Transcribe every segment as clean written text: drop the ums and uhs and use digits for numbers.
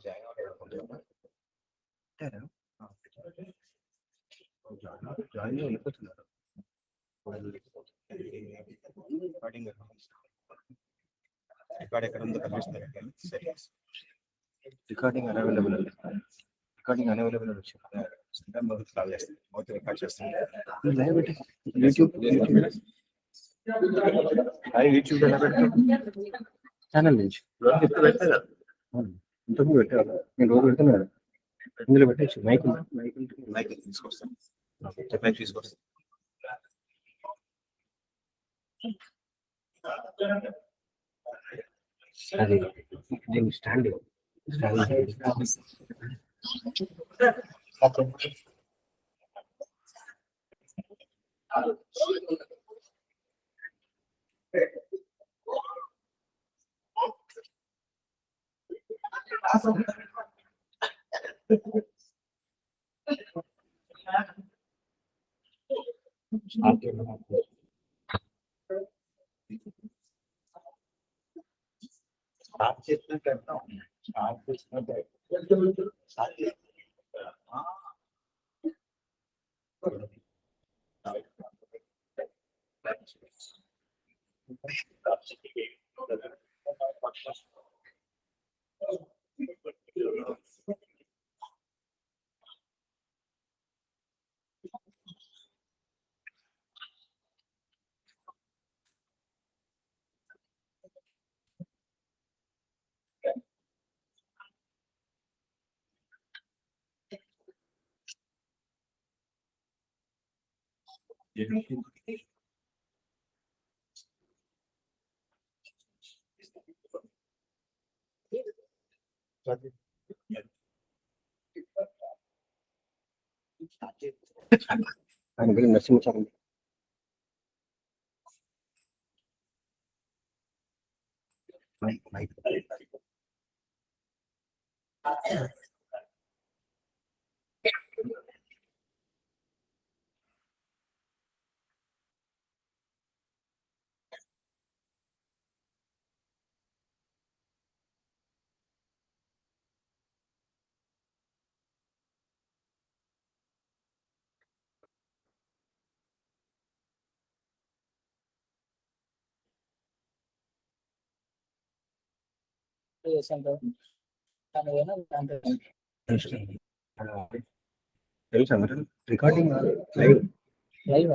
Join వెళ్ళిపోతున్నారు. Record ఎక్కడ ఉందో కనిపిస్తుంది. రికార్డింగ్ అవైలబుల్ రికార్డ్ చేస్తాను. యూట్యూబ్ ఛానల్ నుంచి ఇంతకు పెట్టారు. నేను రోజు పెడుతున్నాను. ఇందులో పెట్టచ్చు. మైక్ తీసుకొస్తాను. తీసుకొస్తాను. అది దీనికి స్టాండ్ ఆయన పేరు నరసింహచారి. తెలుసా మరి రికార్డింగ్ లైవ్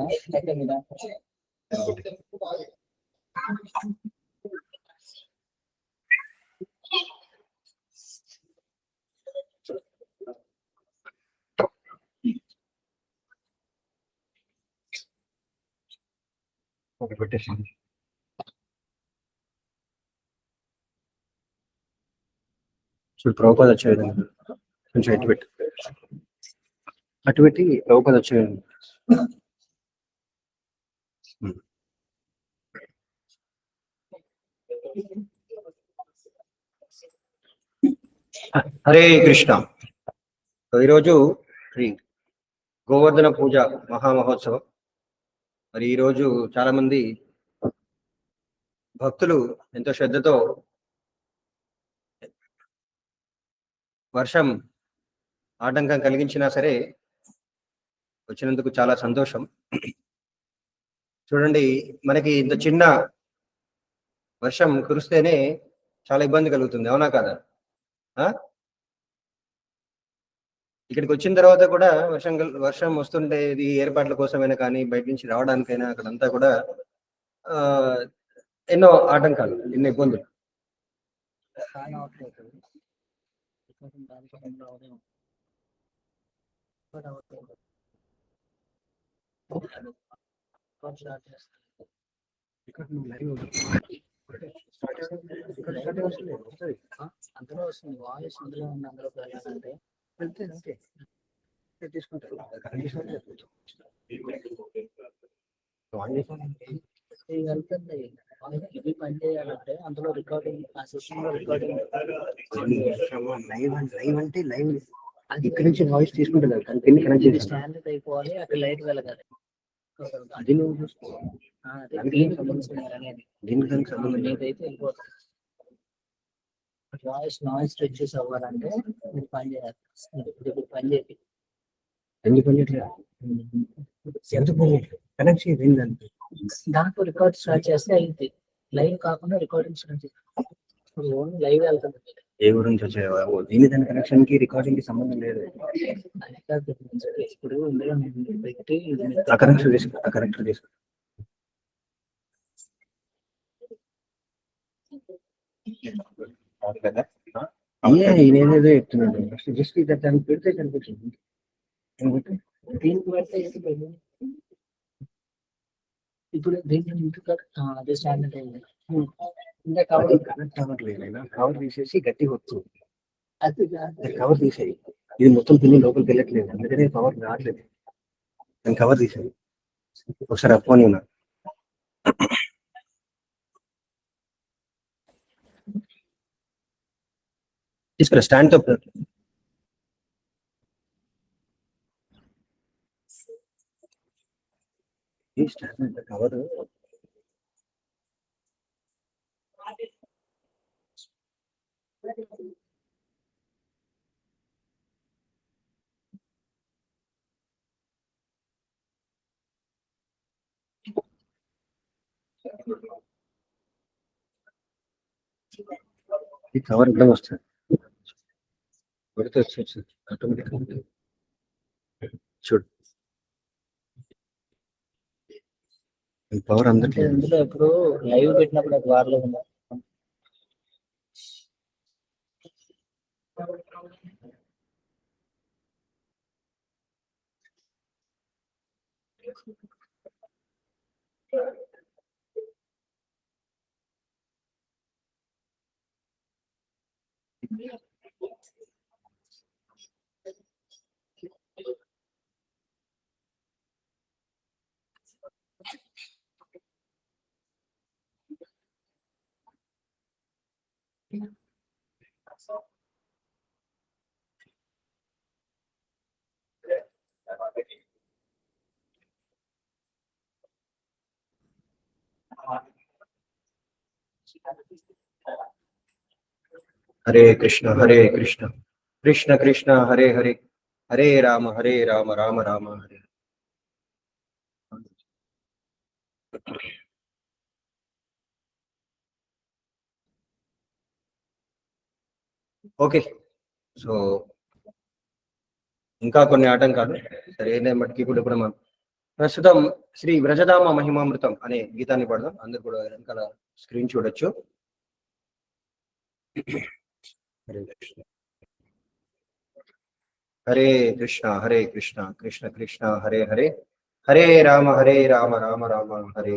ఓకే పెట్టేసింది. చూడు ప్రభుపాద వచ్చేది కొంచెం ఎటు పెట్టి అటు పెట్టి ప్రభుపాద వచ్చేది. హరే కృష్ణ. ఈరోజు శ్రీ గోవర్ధన పూజ మహామహోత్సవం. మరి ఈరోజు చాలా మంది భక్తులు ఎంతో శ్రద్ధతో వర్షం ఆటంకం కలిగించినా సరే వచ్చినందుకు చాలా సంతోషం. చూడండి, మనకి ఇంత చిన్న వర్షం కురిస్తేనే చాలా ఇబ్బంది కలుగుతుంది, అవునా కాదా? ఇక్కడికి వచ్చిన తర్వాత కూడా వర్షం వస్తుంటే ఇది ఏర్పాట్ల కోసమైనా కానీ బయట నుంచి రావడానికైనా అక్కడంతా కూడా ఎన్నో ఆటంకాలు, ఎన్నో ఇబ్బందులు. అందులో వస్తుంది వాయిస్, అందులో ఉంది, అందులో తీసుకుంటారు. ఇది పని చేయాలంటే అందులో రికార్డింగ్, ఆ సిస్టమ్ లో రికార్డింగ్ లైవ్ అంటే లైవ్ అది ఇక్కడి నుంచి వాయిస్ తీసుకుంటున్నారు. కానీ పిన్ కనెక్ట్ చేసి స్టాండర్డ్ అయిపోవాలి, అక్కడ లైట్ వెలగాలి. అది నువ్వు చూసుకో, దీనికి సంబంధించిన దీనికి సంబంధించి అయితే వెళ్ళిపోతుంది. వాయిస్ నాయిస్ రిడ్యూస్ అవ్వాలంటే మీరు పని చేయాలి. ఇప్పుడు పని చేయాలి. ఎందుకు పని చేయట్లేదు? ఎందుకు పని చేయట్లేదు? కనెక్ట్ చేయండి దానికి. దాంట్లో రికార్డ్ స్టార్ట్ చేస్తే అయింది. లైవ్ కాకుండా రికార్డింగ్ స్టార్ట్ చేయాలి. ఇప్పుడు ఓన్లీ లైవ్ వెళ్తుంది. ఏ గురించి వచ్చాయో దీని దాని కనెక్షన్ కి రికార్డింగ్ కి సంబంధం లేదు. ఇప్పుడు ఇందులో పెట్టి ఆ కనెక్షన్ తీసుకో, ఆ కనెక్టర్ తీసుకో. నేనేదో చెప్తున్నాను. జస్ట్ ఇది దానికి పెడితే కనిపించింది. దీనికి పెడితే ఇప్పుడు దీంట్లో అదే స్టాండర్డ్ అయింది. ఇంకా కవర్ కనెక్ట్ అవ్వట్లేదు. కవర్ తీసేసి గట్టి వచ్చు. అది కవర్ తీసేయి. ఇది మొత్తం పిన్ని లోపలికి వెళ్ళట్లేదు, అందుకనే కవర్ రావట్లేదు. నేను కవర్ తీసేయి. ఒకసారి అప్పోని ఉన్నా తీసుకురా స్టాండ్ తో కవర్ ఈ కవర్ ఇట్లా వస్తుంది. పెడితే వచ్చి ఆటోమేటిక్ చూడు పవర్ అందట్లేదు. ఇందులో ఇప్పుడు లైవ్ పెట్టినప్పుడు అది వాడలేదు. హరే కృష్ణ హరే కృష్ణ కృష్ణ కృష్ణ హరే హరే హరే రామ రామ రామ హరే. ఓకే, సో ఇంకా కొన్ని ఆటంకాలు సరైన మట్టికి కూడా ఇప్పుడు మనం ప్రస్తుతం శ్రీ వ్రజధామ మహిమామృతం అనే గీతాన్ని పడదాం. అందరు కూడా వెనకాల స్క్రీన్ చూడొచ్చు. హరే కృష్ణ హరే కృష్ణ హరే కృష్ణ కృష్ణ కృష్ణ హరే హరే హరే రామ రామ రామ హరే.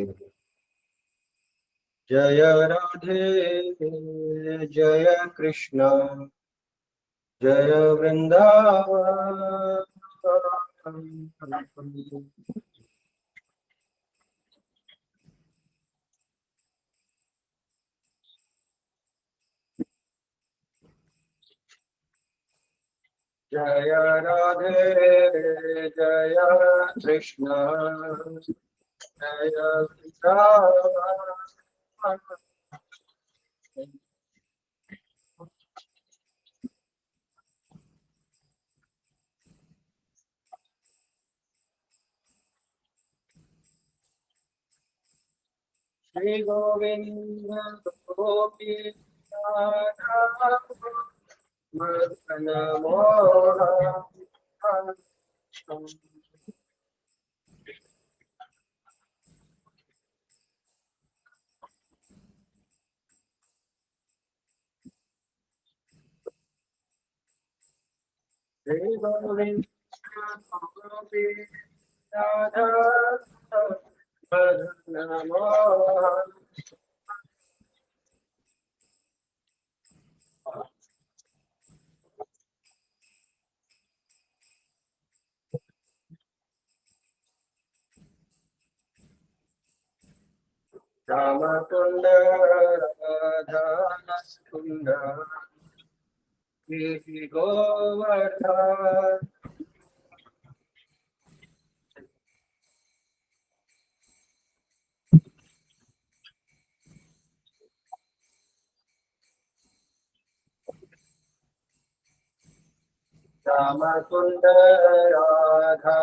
జయ రాధే జయ కృష్ణ జయ వృందావన. జయ రాధే జయ కృష్ణ జయ వృందావన. శ్రీ గోవింద గోపీ మదన మోహన. శ్రీ గోవింద గోపీ మదన మోహన. రామకుండ రాధాకుండ గోవర్ధన. रामकुंड राधा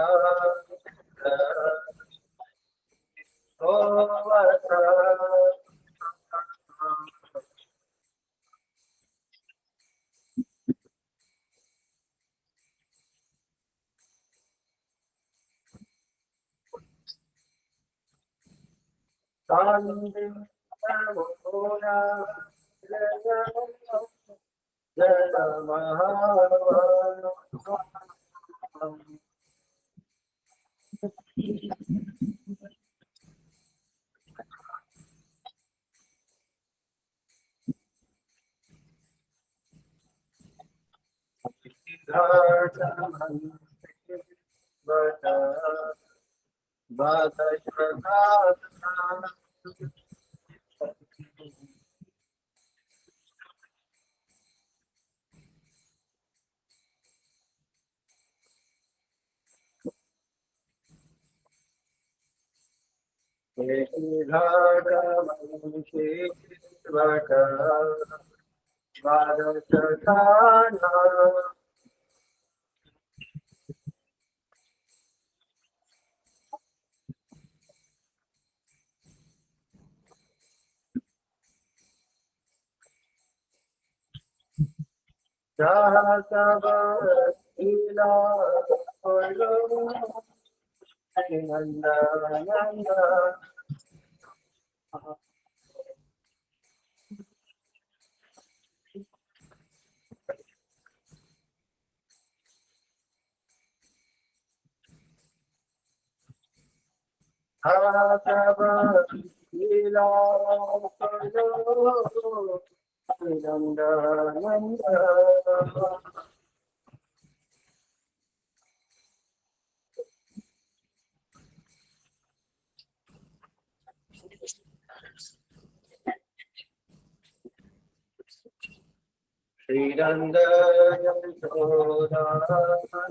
श्रीनंद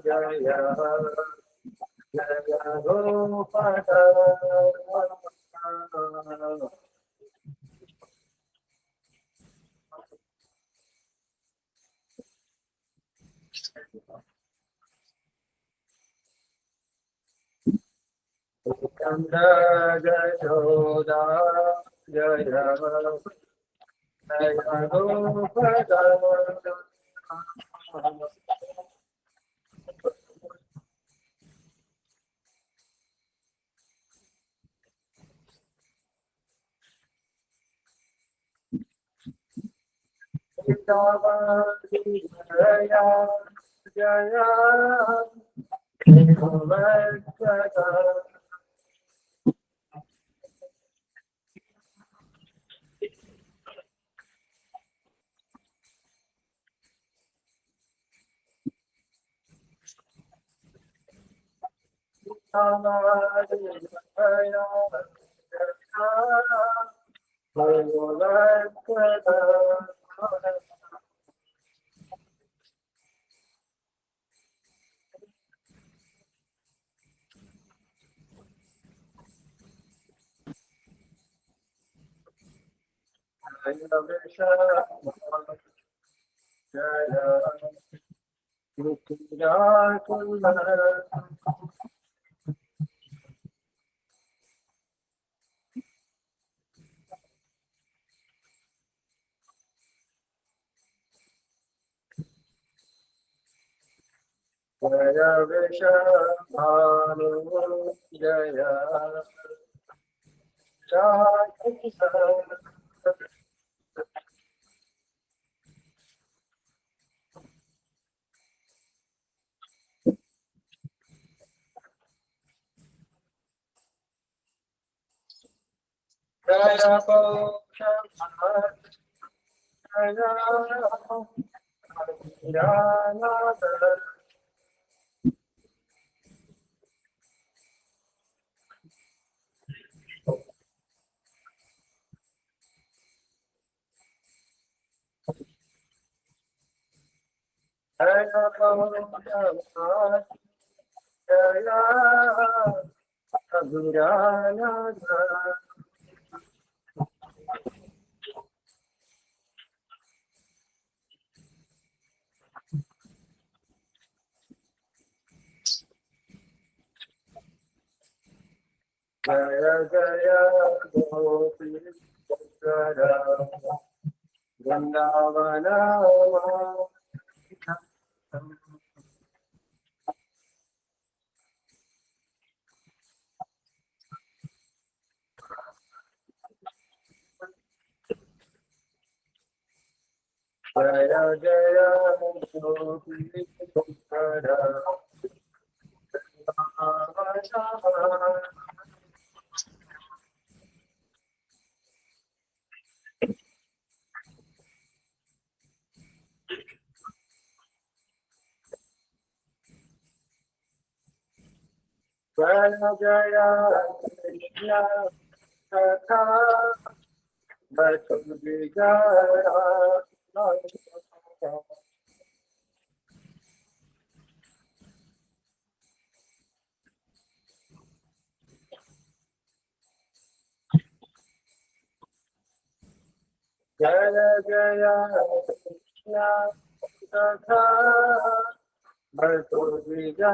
जय जय गोपाल जशोदा जय जय गोपाल जय जय जय विषभानु जय జయ జయ గోపీ బృందావన జయ జయ గోపీ జయ జయ కృష్ణ కథా బతు విజయ జయ జయ కృష్ణ కథా బతు విజయ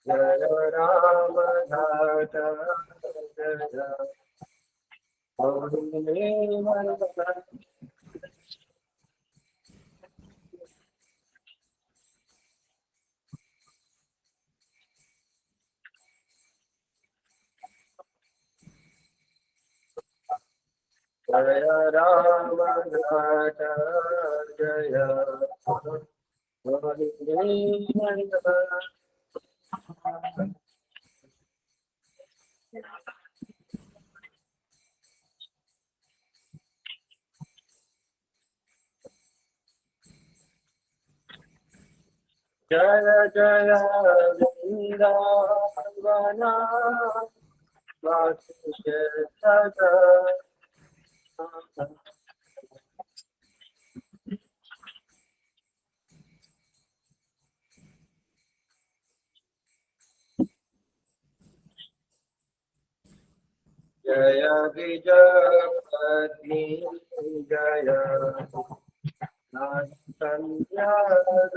జయ రామ నాథ జయ జయ రామ నాథ జయ జయ జయ వృందావన జయ విజయపత్ని జయ సంధ్యాద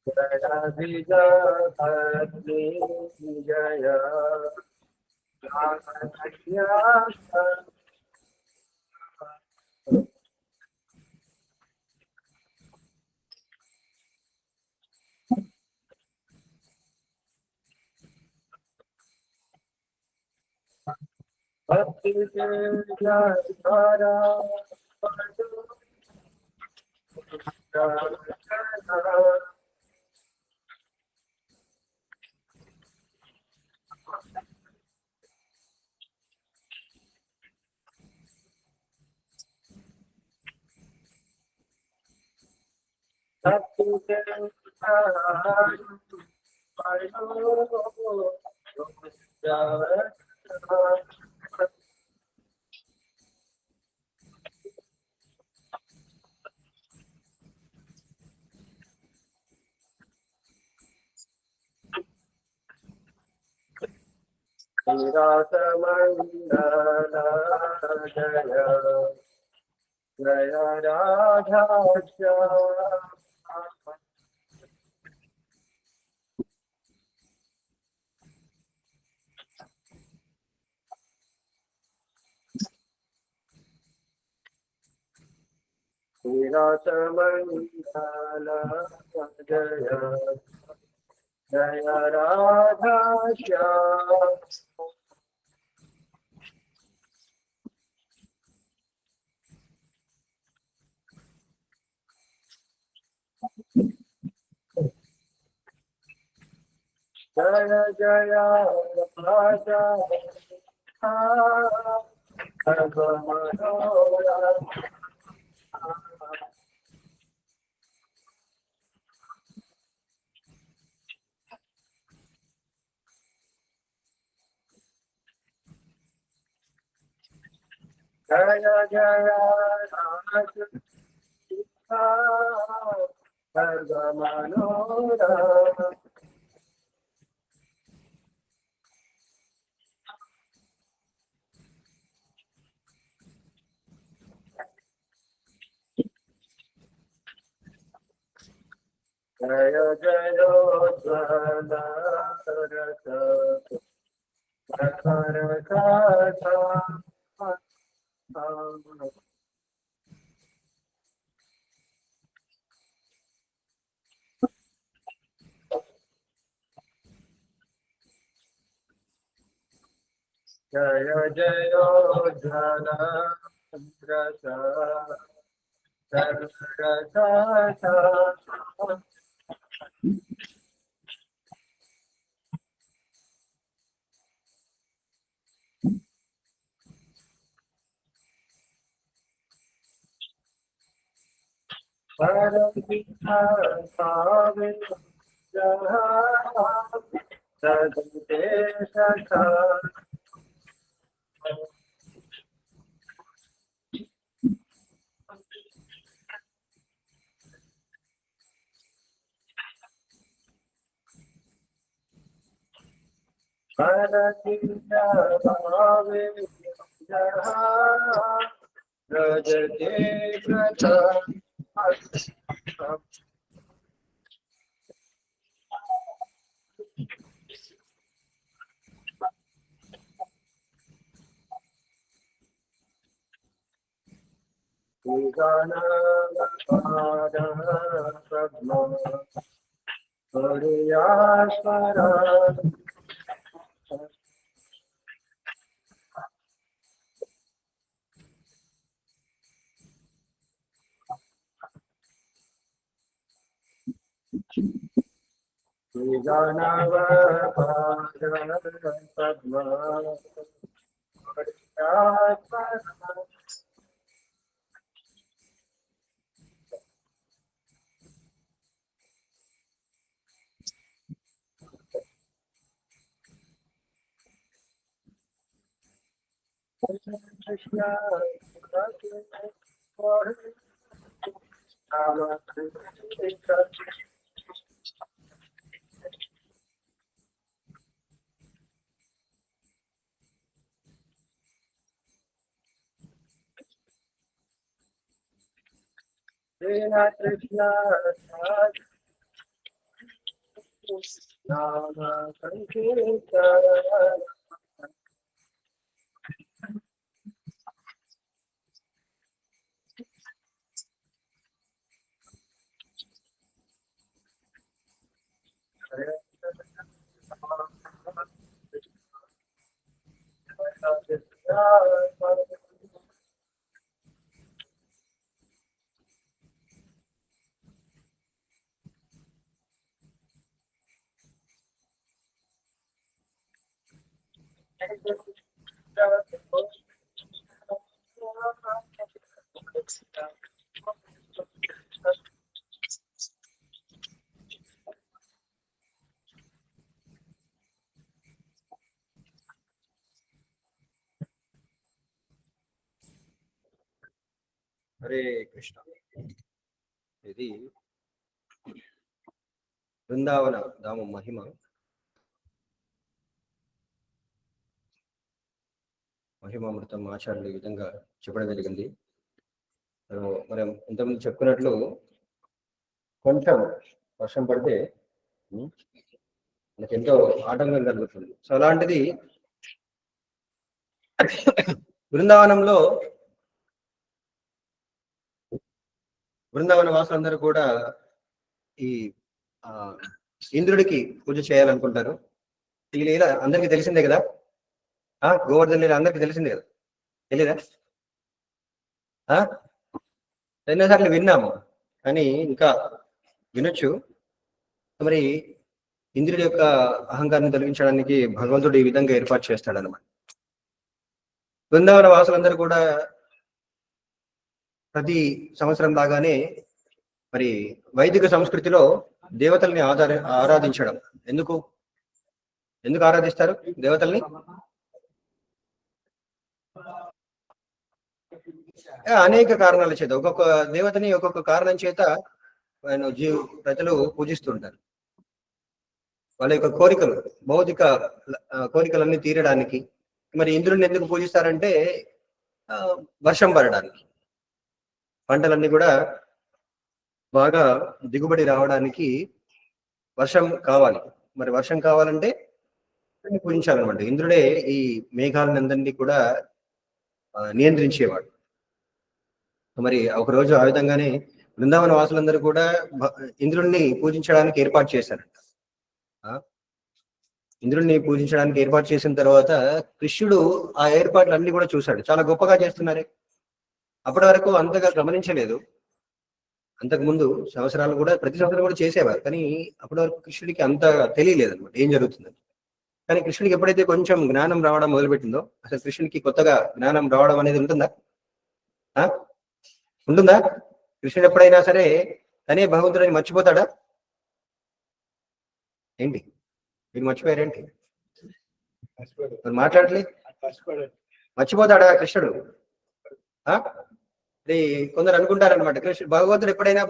జయ విజయపత్ని జయ భక్తి విరాసమండల జయ జయ రాధాక్ష విరాసమండల జయ జయ రాధాక్ష జయ జయ రాజా జయ జయ సర్వమనోరమ జయ జయోజ్వల సరస జయ జయోజ్వల రస Krishna Nama Sankirtana Hare Krishna. ఇది బృందావన ధామ మహిమ. మహిమామృతం ఆచార్యులు ఈ విధంగా చెప్పడం జరిగింది. మనం ఇంతకుముందు చెప్పుకున్నట్లు కొంచెం వర్షం పడితే మనకి ఎంతో ఆటంకం కలుగుతుంది. సో అలాంటిది బృందావనంలో బృందావన వాసులందరూ కూడా ఈ ఇంద్రుడికి పూజ చేయాలనుకుంటారు. ఈ లీల అందరికీ తెలిసిందే కదా, గోవర్ధన లీల అందరికీ తెలిసిందే కదా, తెలీదా? ఎన్నోసార్లు విన్నాము కానీ ఇంకా వినొచ్చు. మరి ఇంద్రుడి యొక్క అహంకారాన్ని తొలగించడానికి భగవంతుడు ఈ విధంగా ఏర్పాటు చేస్తాడన్నమాట. బృందావన వాసులందరూ కూడా ప్రతి సంవత్సరం లాగానే మరి వైదిక సంస్కృతిలో దేవతల్ని ఆరాధించడం. ఎందుకు ఆరాధిస్తారు దేవతల్ని? అనేక కారణాల చేత ఒక్కొక్క దేవతని ఒక్కొక్క కారణం చేత ప్రజలు పూజిస్తుంటారు. వాళ్ళ యొక్క కోరికలు, భౌతిక కోరికలన్నీ తీరడానికి. మరి ఇంద్రుడిని ఎందుకు పూజిస్తారంటే వర్షం పడడానికి, పంటలన్నీ కూడా బాగా దిగుబడి రావడానికి వర్షం కావాలి. మరి వర్షం కావాలంటే పూజించాలన్నమాట. ఇంద్రుడే ఈ మేఘాలనందరినీ కూడా నియంత్రించేవాడు. మరి ఒకరోజు ఆ విధంగానే బృందావన వాసులందరూ కూడా ఇంద్రుడిని పూజించడానికి ఏర్పాటు చేశారంట. ఇంద్రుడిని పూజించడానికి ఏర్పాటు చేసిన తర్వాత కృష్ణుడు ఆ ఏర్పాట్లన్నీ కూడా చూశాడు. చాలా గొప్పగా చేస్తున్నారే. అప్పటి వరకు అంతగా గమనించలేదు. అంతకు ముందు సంవత్సరాలు కూడా ప్రతి సంవత్సరం కూడా చేసేవారు, కానీ అప్పటి వరకు కృష్ణుడికి అంత తెలియలేదు అనమాట ఏం జరుగుతుందని. కానీ కృష్ణుడికి ఎప్పుడైతే కొంచెం జ్ఞానం రావడం మొదలుపెట్టిందో, అసలు కృష్ణుడికి కొత్తగా జ్ఞానం రావడం అనేది ఉంటుందా? ఉంటుందా? కృష్ణుడు ఎప్పుడైనా సరే తనే భగవంతుడిని మర్చిపోతాడా? ఏంటి మీరు మర్చిపోయారేంటి? మరి మాట్లాడలే. మర్చిపోతాడా కృష్ణుడు? కొందరు అనుకుంటారనమాట, కృష్ణుడు భగవంతుడు ఎప్పుడైనా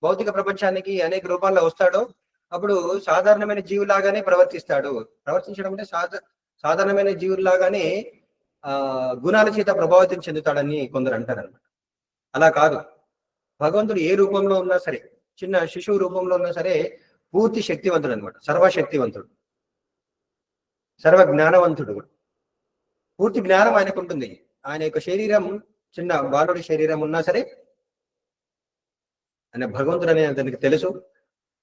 భౌతిక ప్రపంచానికి అనేక రూపాల్లో వస్తాడో అప్పుడు సాధారణమైన జీవులాగానే ప్రవర్తిస్తాడు. ప్రవర్తించడం అంటే సాధారణమైన జీవులాగానే గుణాల చేత ప్రభావితం చెందుతాడని కొందరు అంటారనమాట. అలా కాదు. భగవంతుడు ఏ రూపంలో ఉన్నా సరే, చిన్న శిశువు రూపంలో ఉన్నా సరే పూర్తి శక్తివంతుడు అనమాట. సర్వశక్తివంతుడు, సర్వ జ్ఞానవంతుడు. పూర్తి జ్ఞానం ఆయనకు ఉంటుంది. ఆయన యొక్క శరీరం చిన్న బాలుడి శరీరం ఉన్నా సరే ఆయన భగవంతుడు అనే అతనికి తెలుసు.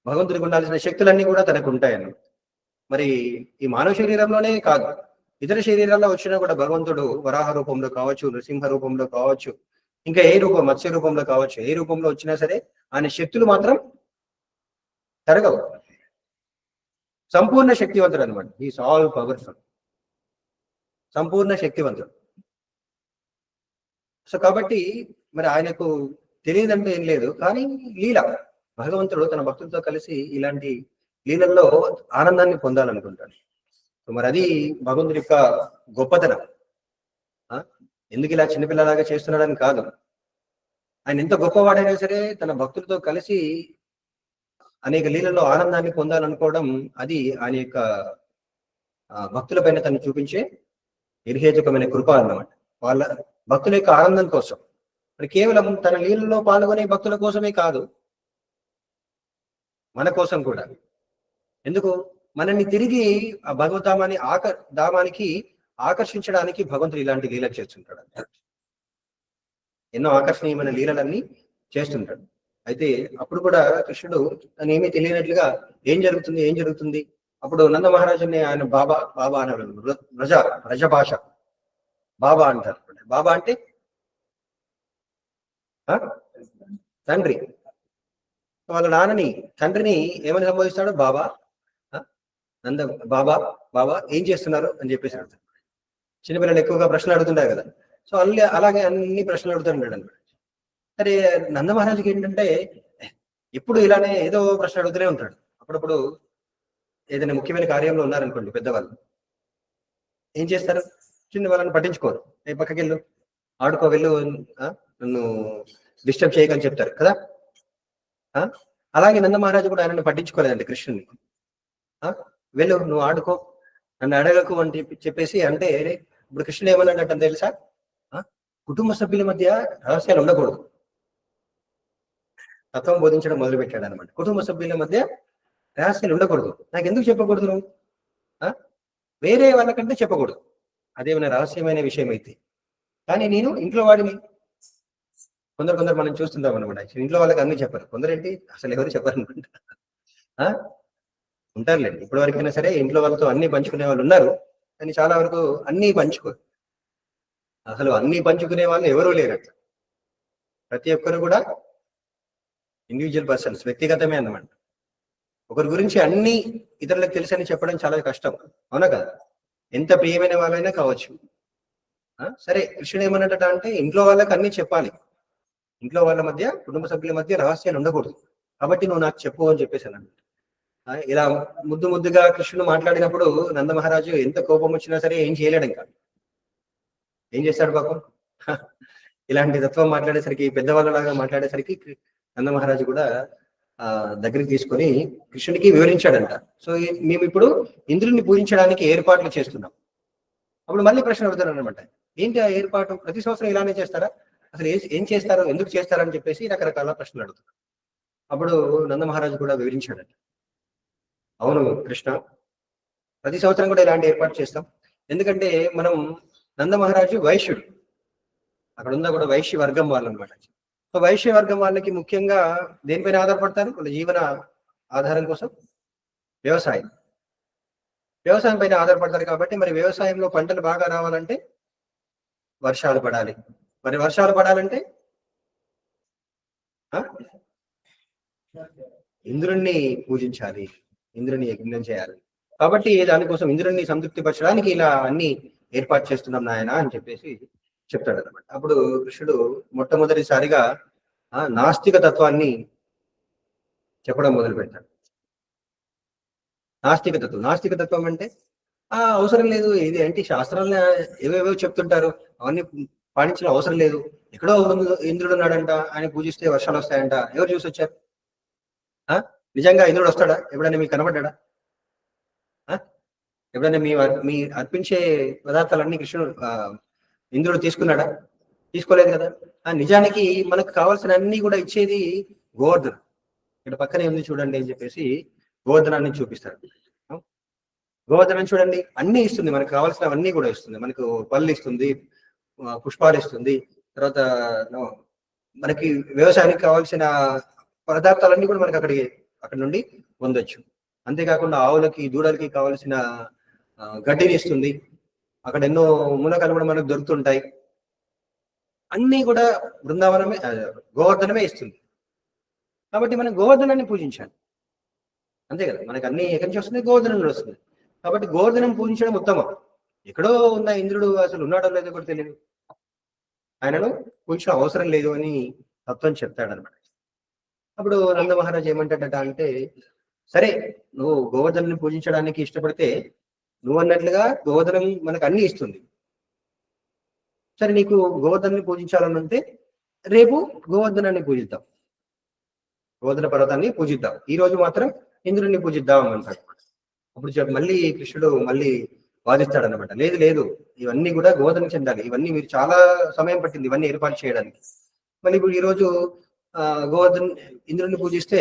భగవంతుడికి ఉండాల్సిన శక్తులన్నీ కూడా తనకు ఉంటాయన్నమాట. మరి ఈ మానవ శరీరంలోనే కాదు, ఇతర శరీరాల్లో వచ్చినా కూడా భగవంతుడు వరాహ రూపంలో కావచ్చు, నృసింహ రూపంలో కావచ్చు, ఇంకా ఏ రూపం, మత్స్య రూపంలో కావచ్చు, ఏ రూపంలో వచ్చినా సరే ఆయన శక్తులు మాత్రం తరగవు. సంపూర్ణ శక్తివంతుడు అనమాట. ఈస్ ఆల్ పవర్ఫుల్, సంపూర్ణ శక్తివంతుడు. సో కాబట్టి మరి ఆయనకు తెలియదంటే ఏం లేదు, కానీ లీల, భగవంతుడు తన భక్తులతో కలిసి ఇలాంటి లీలల్లో ఆనందాన్ని పొందాలనుకుంటాడు. మరి అది భగవంతుడి యొక్క గొప్పతనం. ఎందుకు ఇలా చిన్నపిల్లలాగా చేస్తున్నాడని కాదు, ఆయన ఎంత గొప్పవాడైనా సరే తన భక్తులతో కలిసి అనేక లీలలో ఆనందాన్ని పొందాలనుకోవడం అది ఆయన యొక్క భక్తుల పైన తను చూపించే నిర్హేతుకమైన కృప అన్నమాట. వాళ్ళ భక్తుల యొక్క ఆనందం కోసం, మరి కేవలం తన లీలలో పాల్గొనే భక్తుల కోసమే కాదు, మన కోసం కూడా. ఎందుకు? మనల్ని తిరిగి ఆ భగవద్ధామాన్ని ధామానికి ఆకర్షించడానికి భగవంతుడు ఇలాంటి లీల చేస్తుంటాడు. ఎన్నో ఆకర్షణీయమైన లీలలన్నీ చేస్తుంటాడు. అయితే అప్పుడు కూడా కృష్ణుడు తను ఏమీ తెలియనట్లుగా ఏం జరుగుతుంది అప్పుడు నంద మహారాజుని ఆయన బాబా అన్నారు. రజ భాష బాబా అంటారు. బాబా అంటే తండ్రి. వాళ్ళ నాన్నని, తండ్రిని ఏమని సంబోధిస్తాడు? బాబా. నంద బాబా ఏం చేస్తున్నారు అని చెప్పేసి అడుగుతాడు. చిన్నపిల్లలు ఎక్కువగా ప్రశ్నలు అడుగుతుంటారు కదా, సో అలాగే అన్ని ప్రశ్నలు అడుగుతుంటాడు అనమాట. సరే, నంద మహారాజుకి ఏంటంటే ఎప్పుడు ఇలానే ఏదో ప్రశ్న అడుగుతూనే ఉంటాడు. అప్పుడప్పుడు ఏదైనా ముఖ్యమైన కార్యంలో ఉన్నారనుకోండి పెద్దవాళ్ళు, ఏం చేస్తారు? చిన్న వాళ్ళని పట్టించుకోరు. పక్కకి వెళ్ళు, ఆడుకో, వెళ్ళు, నన్ను డిస్టర్బ్ చేయకని చెప్తారు కదా. అలాగే నంద మహారాజు కూడా ఆయనను పట్టించుకోలేదండి కృష్ణుని. వెళ్ళు, నువ్వు ఆడుకో, నన్ను అడగకు అని చెప్పేసి అంటే ఇప్పుడు కృష్ణుడు ఏమన్నాడంటే తెలుసా? కుటుంబ సభ్యుల మధ్య రహస్యాలు ఉండకూడదు. తత్వం బోధించడం మొదలు పెట్టాడు అనమాట. కుటుంబ సభ్యుల మధ్య రహస్యాలు ఉండకూడదు. నాకు ఎందుకు చెప్పకూడదు? నువ్వు వేరే వాళ్ళకంటే చెప్పకూడదు, అదేమైనా రహస్యమైన విషయం అయితే. కానీ నేను ఇంట్లో వాడిని. కొందరు మనం చూస్తుంటాం అనమాట. ఇంట్లో వాళ్ళకి అన్ని చెప్పరు. కొందరేంటి అసలు ఎవరు చెప్పరు అనుకుంటా. ఉంటారులేండి, ఇప్పటి వరకైనా సరే ఇంట్లో వాళ్ళతో అన్ని పంచుకునే వాళ్ళు ఉన్నారు, కానీ చాలా వరకు అన్ని పంచుకోరు. అసలు అన్ని పంచుకునే వాళ్ళు ఎవరూ లేరు. ప్రతి ఒక్కరు కూడా ఇండివిజువల్ పర్సన్స్, వ్యక్తిగతమే అన్నమాట. ఒకరి గురించి అన్ని ఇతరులకు తెలుసని చెప్పడం చాలా కష్టం, అవునా కదా? ఎంత ప్రియమైన వాళ్ళైనా కావచ్చు. సరే, కృష్ణుడు ఏమన్నట అంటే ఇంట్లో వాళ్ళకి అన్ని చెప్పాలి, ఇంట్లో వాళ్ళ మధ్య, కుటుంబ సభ్యుల మధ్య రహస్యాలు ఉండకూడదు, కాబట్టి నువ్వు నాకు చెప్పు అని చెప్పేసి అన్నాడు. ఇలా ముద్దుగా కృష్ణుడు మాట్లాడినప్పుడు నంద మహారాజు ఎంత కోపం వచ్చినా సరే ఏం చేయలేడు. ఇంకా ఏం చేస్తాడు పాపం? ఇలాంటి తత్వం మాట్లాడేసరికి పెద్దవాళ్ళలాగా మాట్లాడేసరికి నంద మహారాజు కూడా దగ్గరికి తీసుకొని కృష్ణుడికి వివరించాడంట. సో మేము ఇప్పుడు ఇంద్రుడిని పూజించడానికి ఏర్పాట్లు చేస్తున్నాం. అప్పుడు మళ్ళీ ప్రశ్న అడుగుతారు అనమాట, ఏంటి ఆ ఏర్పాటు, ప్రతి సంవత్సరం ఇలానే చేస్తారా, అసలు ఏం చేస్తారు, ఎందుకు చేస్తారని చెప్పేసి రకరకాల ప్రశ్నలు అడుగుతారు. అప్పుడు నంద మహారాజు కూడా వివరించాడంట, అవును కృష్ణ, ప్రతి సంవత్సరం కూడా ఇలాంటి ఏర్పాటు చేస్తాం. ఎందుకంటే మనం నంద మహారాజు వైశ్యుడు, అక్కడ ఉందా కూడా వైశ్య వర్గం వాళ్ళు అనమాట. సో వైశ్య వర్గం వాళ్ళకి ముఖ్యంగా దేనిపైన ఆధారపడతారు, వాళ్ళ జీవన ఆధారం కోసం వ్యవసాయం పైన ఆధారపడతారు. కాబట్టి మరి వ్యవసాయంలో పంటలు బాగా రావాలంటే వర్షాలు పడాలి. మరి వర్షాలు పడాలంటే ఇంద్రుణ్ణి పూజించాలి, ఇంద్రుని యజ్ఞం చేయాలి. కాబట్టి దానికోసం ఇంద్రుణ్ణి సంతృప్తిపరచడానికి ఇలా అన్ని ఏర్పాటు చేస్తున్నాం నాయన అని చెప్పేసి చెప్తాడు అనమాట. అప్పుడు కృష్ణుడు మొట్టమొదటిసారిగా నాస్తిక తత్వాన్ని చెప్పడం మొదలు పెడతాడు. నాస్తిక తత్వం అంటే అవసరం లేదు, ఇది ఏంటి శాస్త్రాలను ఏవేవో చెప్తుంటారు, అవన్నీ పాటించిన అవసరం లేదు, ఎక్కడో ఇంద్రుడు ఉన్నాడంట, ఆయన పూజిస్తే వర్షాలు వస్తాయంట, ఎవరు చూసి వచ్చారు? నిజంగా ఇంద్రుడు వస్తాడా? ఎప్పుడైనా మీకు కనబడ్డా? ఎప్పుడైనా మీ అర్పించే పదార్థాలన్నీ కృష్ణుడు ఇంద్రుడు తీసుకున్నాడా? తీసుకోలేదు కదా. నిజానికి మనకు కావాల్సిన అన్ని కూడా ఇచ్చేది గోవర్ధన. ఇక్కడ పక్కనే ఉంది చూడండి అని చెప్పేసి గోవర్ధనాన్ని చూపిస్తాడు. గోవర్ధనం చూడండి, అన్ని ఇస్తుంది, మనకు కావాల్సినవన్నీ కూడా ఇస్తుంది. మనకు పళ్ళు ఇస్తుంది, పుష్పాలు ఇస్తుంది, తర్వాత మనకి వ్యవసాయానికి కావాల్సిన పదార్థాలన్నీ కూడా మనకి అక్కడి నుండి పొందొచ్చు. అంతేకాకుండా ఆవులకి దూడలకి కావాల్సిన గడ్డిని ఇస్తుంది. అక్కడ ఎన్నో మూలకాలు కూడా మనకు దొరుకుతుంటాయి. అన్నీ కూడా బృందావనమే, గోవర్ధనమే ఇస్తుంది. కాబట్టి మనం గోవర్ధనాన్ని పూజించాలి, అంతే కదా. మనకు అన్ని ఎక్కడి నుంచి వస్తుంది? గోవర్ధనం వస్తుంది. కాబట్టి గోవర్ధనం పూజించడం ఉత్తమం. ఎక్కడో ఉన్న ఇంద్రుడు అసలు ఉన్నాడో లేదో కూడా తెలియదు, ఆయనను పూజించడం అవసరం లేదు అని తత్వం చెప్తాడనమాట. అప్పుడు నంద మహారాజు ఏమంటాడట అంటే, సరే నువ్వు గోవర్ధనాన్ని పూజించడానికి ఇష్టపడితే నువ్వు అన్నట్లుగా గోవర్ధనం మనకు అన్ని ఇస్తుంది. సరే నీకు గోవర్ధనాన్ని పూజించాలని అంటే రేపు గోవర్ధనాన్ని పూజిద్దాం, గోవర్ధన పర్వతాన్ని పూజిద్దాం, ఈ రోజు మాత్రం ఇంద్రుడిని పూజిద్దాం అంటాడు. అప్పుడు మళ్ళీ కృష్ణుడు మళ్ళీ వాదిస్తాడు అనమాట, లేదు లేదు, ఇవన్నీ కూడా గోవర్ధన చెందాలి, ఇవన్నీ మీరు చాలా సమయం పట్టింది ఇవన్నీ ఏర్పాటు చేయడానికి. మళ్ళీ ఇప్పుడు ఈరోజు గోవర్ధన్ ఇంద్రుడిని పూజిస్తే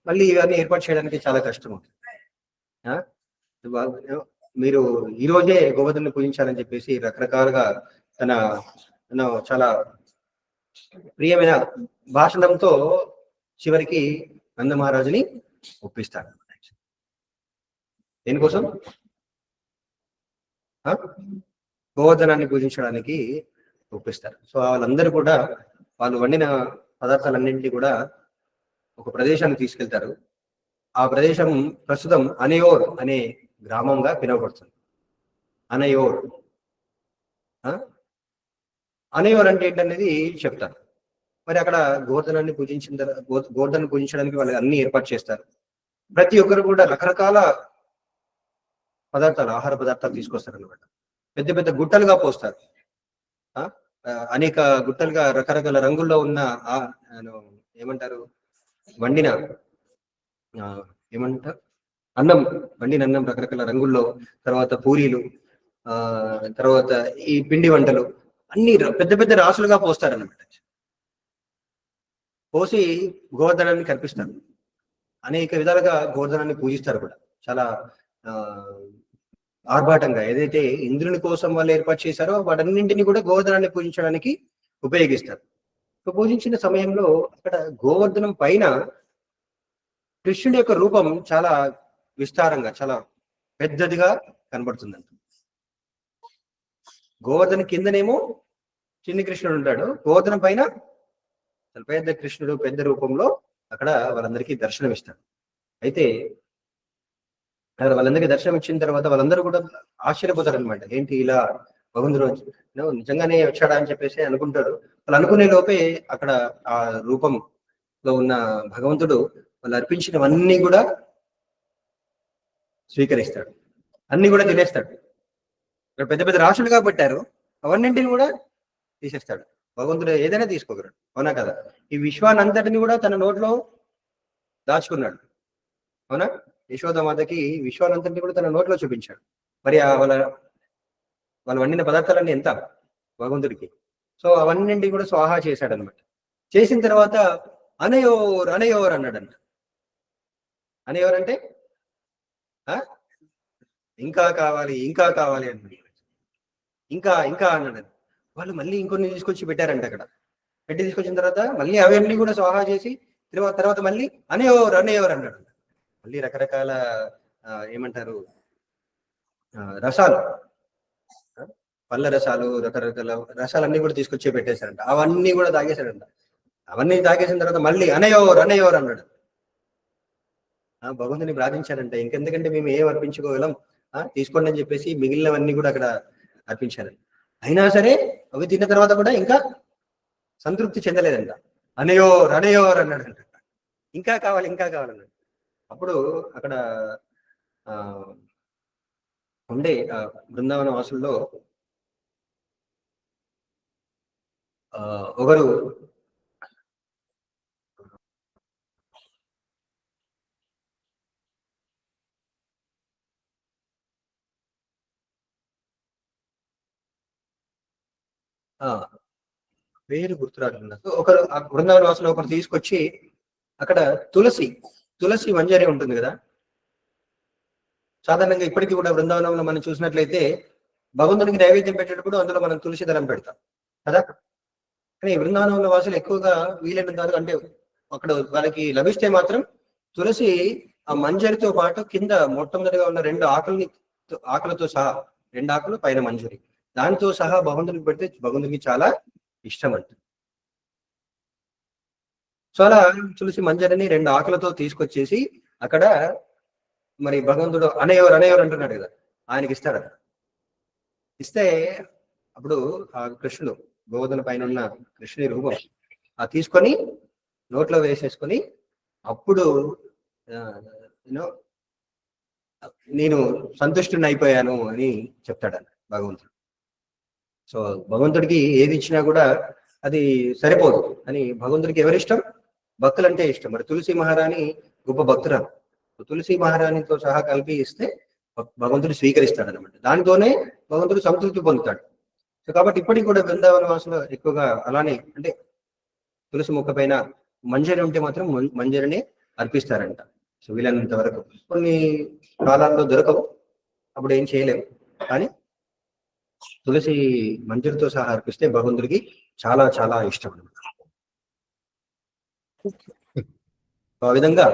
మళ్ళీ ఇవన్నీ ఏర్పాటు చేయడానికి చాలా కష్టం అవుతుంది. మీరు ఈ రోజే గోవర్ధన్ని పూజించాలని చెప్పేసి రకరకాలుగా తన చాలా ప్రియమైన భాషణంతో చివరికి నంద మహారాజుని ఒప్పిస్తాడు. దేనికోసం? గోవర్ధనాన్ని పూజించడానికి ఒప్పిస్తారు. సో వాళ్ళందరూ కూడా వాళ్ళు వండిన పదార్థాలన్నింటినీ కూడా ఒక ప్రదేశానికి తీసుకెళ్తారు. ఆ ప్రదేశం ప్రస్తుతం అనయోర్ అనే గ్రామంగా పిలువబడుతుంది. అనయోర్ అంటే ఏంటనేది చెప్తారు. మరి అక్కడ గోవర్ధనాన్ని పూజించడానికి వాళ్ళు అన్ని ఏర్పాటు చేస్తారు. ప్రతి ఒక్కరు కూడా రకరకాల పదార్థాలు, ఆహార పదార్థాలు తీసుకొస్తారు అనమాట. పెద్ద పెద్ద గుట్టలుగా పోస్తారు, అనేక గుట్టలుగా రకరకాల రంగుల్లో ఉన్న ఏమంటారు వండిన వండిన అన్నం రకరకాల రంగుల్లో, తర్వాత పూరీలు, తర్వాత ఈ పిండి వంటలు అన్ని పెద్ద పెద్ద రాసులుగా పోస్తారన్నమాట. పోసి గోవర్ధనాన్ని కల్పిస్తారు. అనేక విధాలుగా గోవర్ధనాన్ని పూజిస్తారు కూడా చాలా ఆర్భాటంగా. ఏదైతే ఇంద్రుని కోసం వాళ్ళు ఏర్పాటు చేశారో వాటన్నింటినీ కూడా గోవర్ధనాన్ని పూజించడానికి ఉపయోగిస్తారు. పూజించిన సమయంలో అక్కడ గోవర్ధనం పైన కృష్ణుడి యొక్క రూపం చాలా విస్తారంగా, చాలా పెద్దదిగా కనబడుతుందంట. గోవర్ధన కిందనేమో చిన్ని కృష్ణుడు ఉంటాడు, గోవర్ధనం పైన పెద్ద కృష్ణుడు పెద్ద రూపంలో అక్కడ వాళ్ళందరికీ దర్శనం ఇస్తాడు. అయితే అక్కడ వాళ్ళందరికీ దర్శనం ఇచ్చిన తర్వాత వాళ్ళందరూ కూడా ఆశ్చర్యపోతారు అనమాట. ఏంటి ఇలా భగవంతుడు నిజంగానే వచ్చాడా అని చెప్పేసి అనుకుంటారు. వాళ్ళు అనుకునే లోపే అక్కడ ఆ రూపంలో ఉన్న భగవంతుడు వాళ్ళు అర్పించినవన్నీ కూడా స్వీకరిస్తాడు, అన్ని కూడా తినేస్తాడు. పెద్ద పెద్ద రాశులుగా పెట్టారు, అవన్నింటిని కూడా తీసేస్తాడు. భగవంతుడు ఏదైనా తీసుకోగలడు, అవునా కదా? ఈ విశ్వానంతటిని కూడా తన నోట్లో దాచుకున్నాడు, అవునా? యశోదమాతకి విశ్వానంతటిని కూడా తన నోట్లో చూపించాడు. మరి వాళ్ళు వండిన పదార్థాలన్నీ ఎంత భగవంతుడికి. సో అవన్నీ కూడా స్వాహా చేశాడు అనమాట. చేసిన తర్వాత అనయోర్ అనయోర్ అన్నాడంట. అనయోర్ అంటే ఇంకా కావాలి ఇంకా కావాలి అన్నాడు. ఇంకా ఇంకా అన్నాడు. వాళ్ళు మళ్ళీ ఇంకొన్ని తీసుకొచ్చి పెట్టారంట అక్కడ. పెట్టి తీసుకొచ్చిన తర్వాత మళ్ళీ అవన్నీ కూడా స్వాహా చేసి తర్వాత మళ్ళీ అనేవర్ అనేవర్ అన్నాడు. మళ్ళీ రకరకాల ఏమంటారు రసాలు, పళ్ళ రసాలు, రకరకాల రసాలన్నీ కూడా తీసుకొచ్చి పెట్టేశారంట. అవన్నీ కూడా తాగేశాడంట. అవన్నీ తాగేసిన తర్వాత మళ్ళీ అనయోర్ అనయోర్ అన్నాడు. భగవంతుని ప్రార్థించారంట, ఇంకెందుకంటే మేము ఏం అర్పించుకోగలం, తీసుకోండి అని చెప్పేసి మిగిలినవన్నీ కూడా అక్కడ అర్పించారంట. అయినా సరే అవి తిన్న తర్వాత కూడా ఇంకా సంతృప్తి చెందలేదంట. అనయోర్ అనయోర్ అన్నాడంట. ఇంకా కావాలి ఇంకా కావాలన్నాడు. అప్పుడు అక్కడ ఉండే బృందావన వాసుల్లో ఒకరు పేరు గుర్తురాదు. ఒకరు ఆ బృందావన వాసులు ఒకరు తీసుకొచ్చి అక్కడ తులసి మంజరి ఉంటుంది కదా. సాధారణంగా ఇప్పటికీ కూడా బృందావనంలో మనం చూసినట్లయితే భగవంతుడికి నైవేద్యం పెట్టేటప్పుడు అందులో మనం తులసి దళం పెడతాం కదా. కానీ బృందావనంలో వాసులు ఎక్కువగా వీలైనంత, అంటే అక్కడ వాళ్ళకి లభిస్తే మాత్రం తులసి ఆ మంజరితో పాటు కింద మొట్టమొదటిగా ఉన్న 2 ఆకులతో సహా, 2 ఆకులు పైన మంజరి, దానితో సహా భగవంతుడికి పెడితే భగవంతుడికి చాలా ఇష్టం అంట. సో అలా తులసి మంజరిని 2 ఆకులతో తీసుకొచ్చేసి అక్కడ మరి భగవంతుడు అనేవారు అంటున్నాడు కదా, ఆయనకి ఇస్తాడు. ఇస్తే అప్పుడు ఆ కృష్ణుడు, గోవర్ధన పైన ఉన్న కృష్ణుని రూపం తీసుకొని నోట్లో వేసేసుకొని అప్పుడు నేను సంతుష్టుని అయిపోయాను అని చెప్తాడు భగవంతుడు. సో భగవంతుడికి ఏది ఇచ్చినా కూడా అది సరిపోదు అని భగవంతుడికి ఎవరిష్టం? భక్తులంటే ఇష్టం. మరి తులసి మహారాణి గొప్ప భక్తురాలు. తులసి మహారాణితో సహా కలిపి ఇస్తే భగవంతుడు స్వీకరిస్తాడు అనమాట. దానితోనే భగవంతుడు సంతృప్తి పొందుతాడు. సో కాబట్టి ఇప్పటికి కూడా బృందావన వాసులు ఎక్కువగా అలానే, అంటే తులసి మొక్క పైన మంజరి ఉంటే మాత్రం మంజరిని అర్పిస్తారంట. సో వీలైనంత వరకు. కొన్ని కాలాల్లో దొరకవు, అప్పుడు ఏం చేయలేము. కానీ తులసి మంజరితో సహా అర్పిస్తే భగవంతుడికి చాలా చాలా ఇష్టం అనమాట. ఆ విధంగా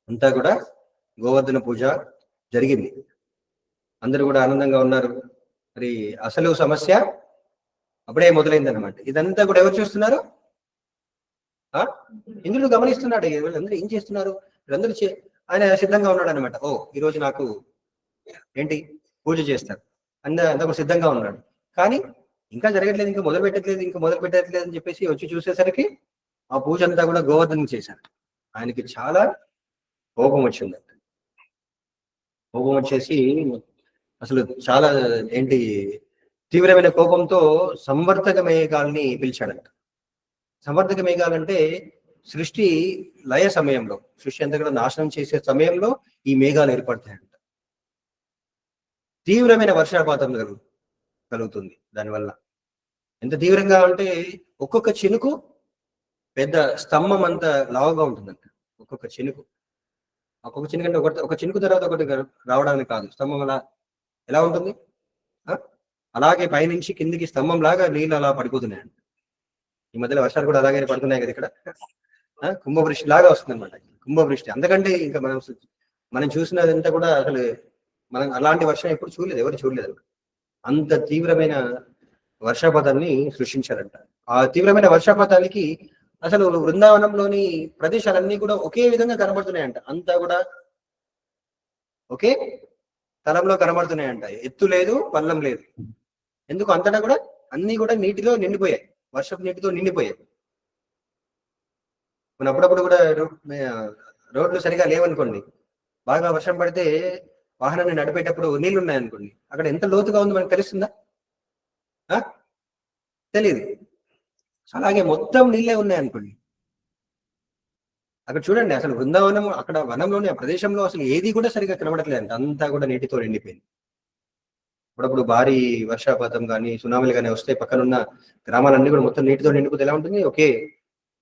అంతా కూడా గోవర్ధన పూజ జరిగింది. అందరూ కూడా ఆనందంగా ఉన్నారు. మరి అసలు సమస్య అప్పుడే మొదలైందనమాట. ఇదంతా కూడా ఎవరు చూస్తున్నారు? ఇంద్రుడు గమనిస్తున్నాడు. వీళ్ళందరూ ఏం చేస్తున్నారు, వీళ్ళందరూ ఆయన సిద్ధంగా ఉన్నాడు అనమాట. ఓ ఈరోజు నాకు ఏంటి పూజ చేస్తారు అంతా సిద్ధంగా ఉన్నాడు. కానీ ఇంకా జరగట్లేదు, ఇంకా మొదలు పెట్టట్లేదు అని చెప్పేసి వచ్చి చూసేసరికి ఆ పూజ అంతా కూడా గోవర్ధన చేశారు. ఆయనకి చాలా కోపం వచ్చిందంట. కోపం వచ్చేసి అసలు చాలా ఏంటి తీవ్రమైన కోపంతో సంవర్ధక మేఘాల్ని పిలిచాడంట. సంవర్ధక మేఘాలంటే సృష్టి లయ సమయంలో, సృష్టి అంతా కూడా నాశనం చేసే సమయంలో ఈ మేఘాలు ఏర్పడతాయంట. తీవ్రమైన వర్షపాతం కలుగుతుంది దానివల్ల. ఎంత తీవ్రంగా అంటే ఒక్కొక్క చినుకు పెద్ద స్తంభం అంత లావుగా ఉంటుందంట. ఒక్కొక్క చినుకు అంటే ఒక చినుకు తర్వాత ఒకటి రావడానికి కాదు, స్తంభం అలా ఎలా ఉంటుంది అలాగే పైనుంచి కిందికి స్తంభం లాగా నీళ్ళు అలా పడిపోతున్నాయండి. ఈ మధ్యలో వర్షాలు కూడా అలాగే పడుతున్నాయి కదా ఇక్కడ. కుంభవృష్టి లాగా వస్తుంది అనమాట. కుంభవృష్టి అంతకంటే ఇంకా మనం చూసినదంతా కూడా అసలు మనం అలాంటి వర్షం ఎప్పుడు చూడలేదు, ఎవరు చూడలేదు. అంత తీవ్రమైన వర్షపాతాన్ని సృష్టించారంట. ఆ తీవ్రమైన వర్షపాతానికి అసలు బృందావనంలోని ప్రదేశాలన్నీ కూడా ఒకే విధంగా కనబడుతున్నాయంట. అంతా కూడా ఒకే తలంలో కనబడుతున్నాయంట. ఎత్తు లేదు, పల్లం లేదు. ఎందుకు? అంతటా కూడా అన్ని కూడా నీటిలో నిండిపోయాయి, వర్షపు నీటితో నిండిపోయాయి. మన అప్పుడప్పుడు కూడా రోడ్లు సరిగా లేవనుకోండి, బాగా వర్షం పడితే వాహనాన్ని నడిపేటప్పుడు నీళ్లు ఉన్నాయనుకోండి, అక్కడ ఎంత లోతుగా ఉందో మనకు తెలుస్తుందా? తెలియదు. అలాగే మొత్తం నీళ్ళే ఉన్నాయి అనుకోండి, అక్కడ చూడండి అసలు బృందావనం అక్కడ వనంలోని ఆ ప్రదేశంలో అసలు ఏది కూడా సరిగా కనబడట్లేదంట, అంతా కూడా నీటితో నిండిపోయింది. అప్పుడప్పుడు భారీ వర్షాపాతం కానీ సునామీలు కానీ వస్తే పక్కనున్న గ్రామాలన్నీ కూడా మొత్తం నీటితో నిండిపోతే ఎలా ఉంటుంది, ఒకే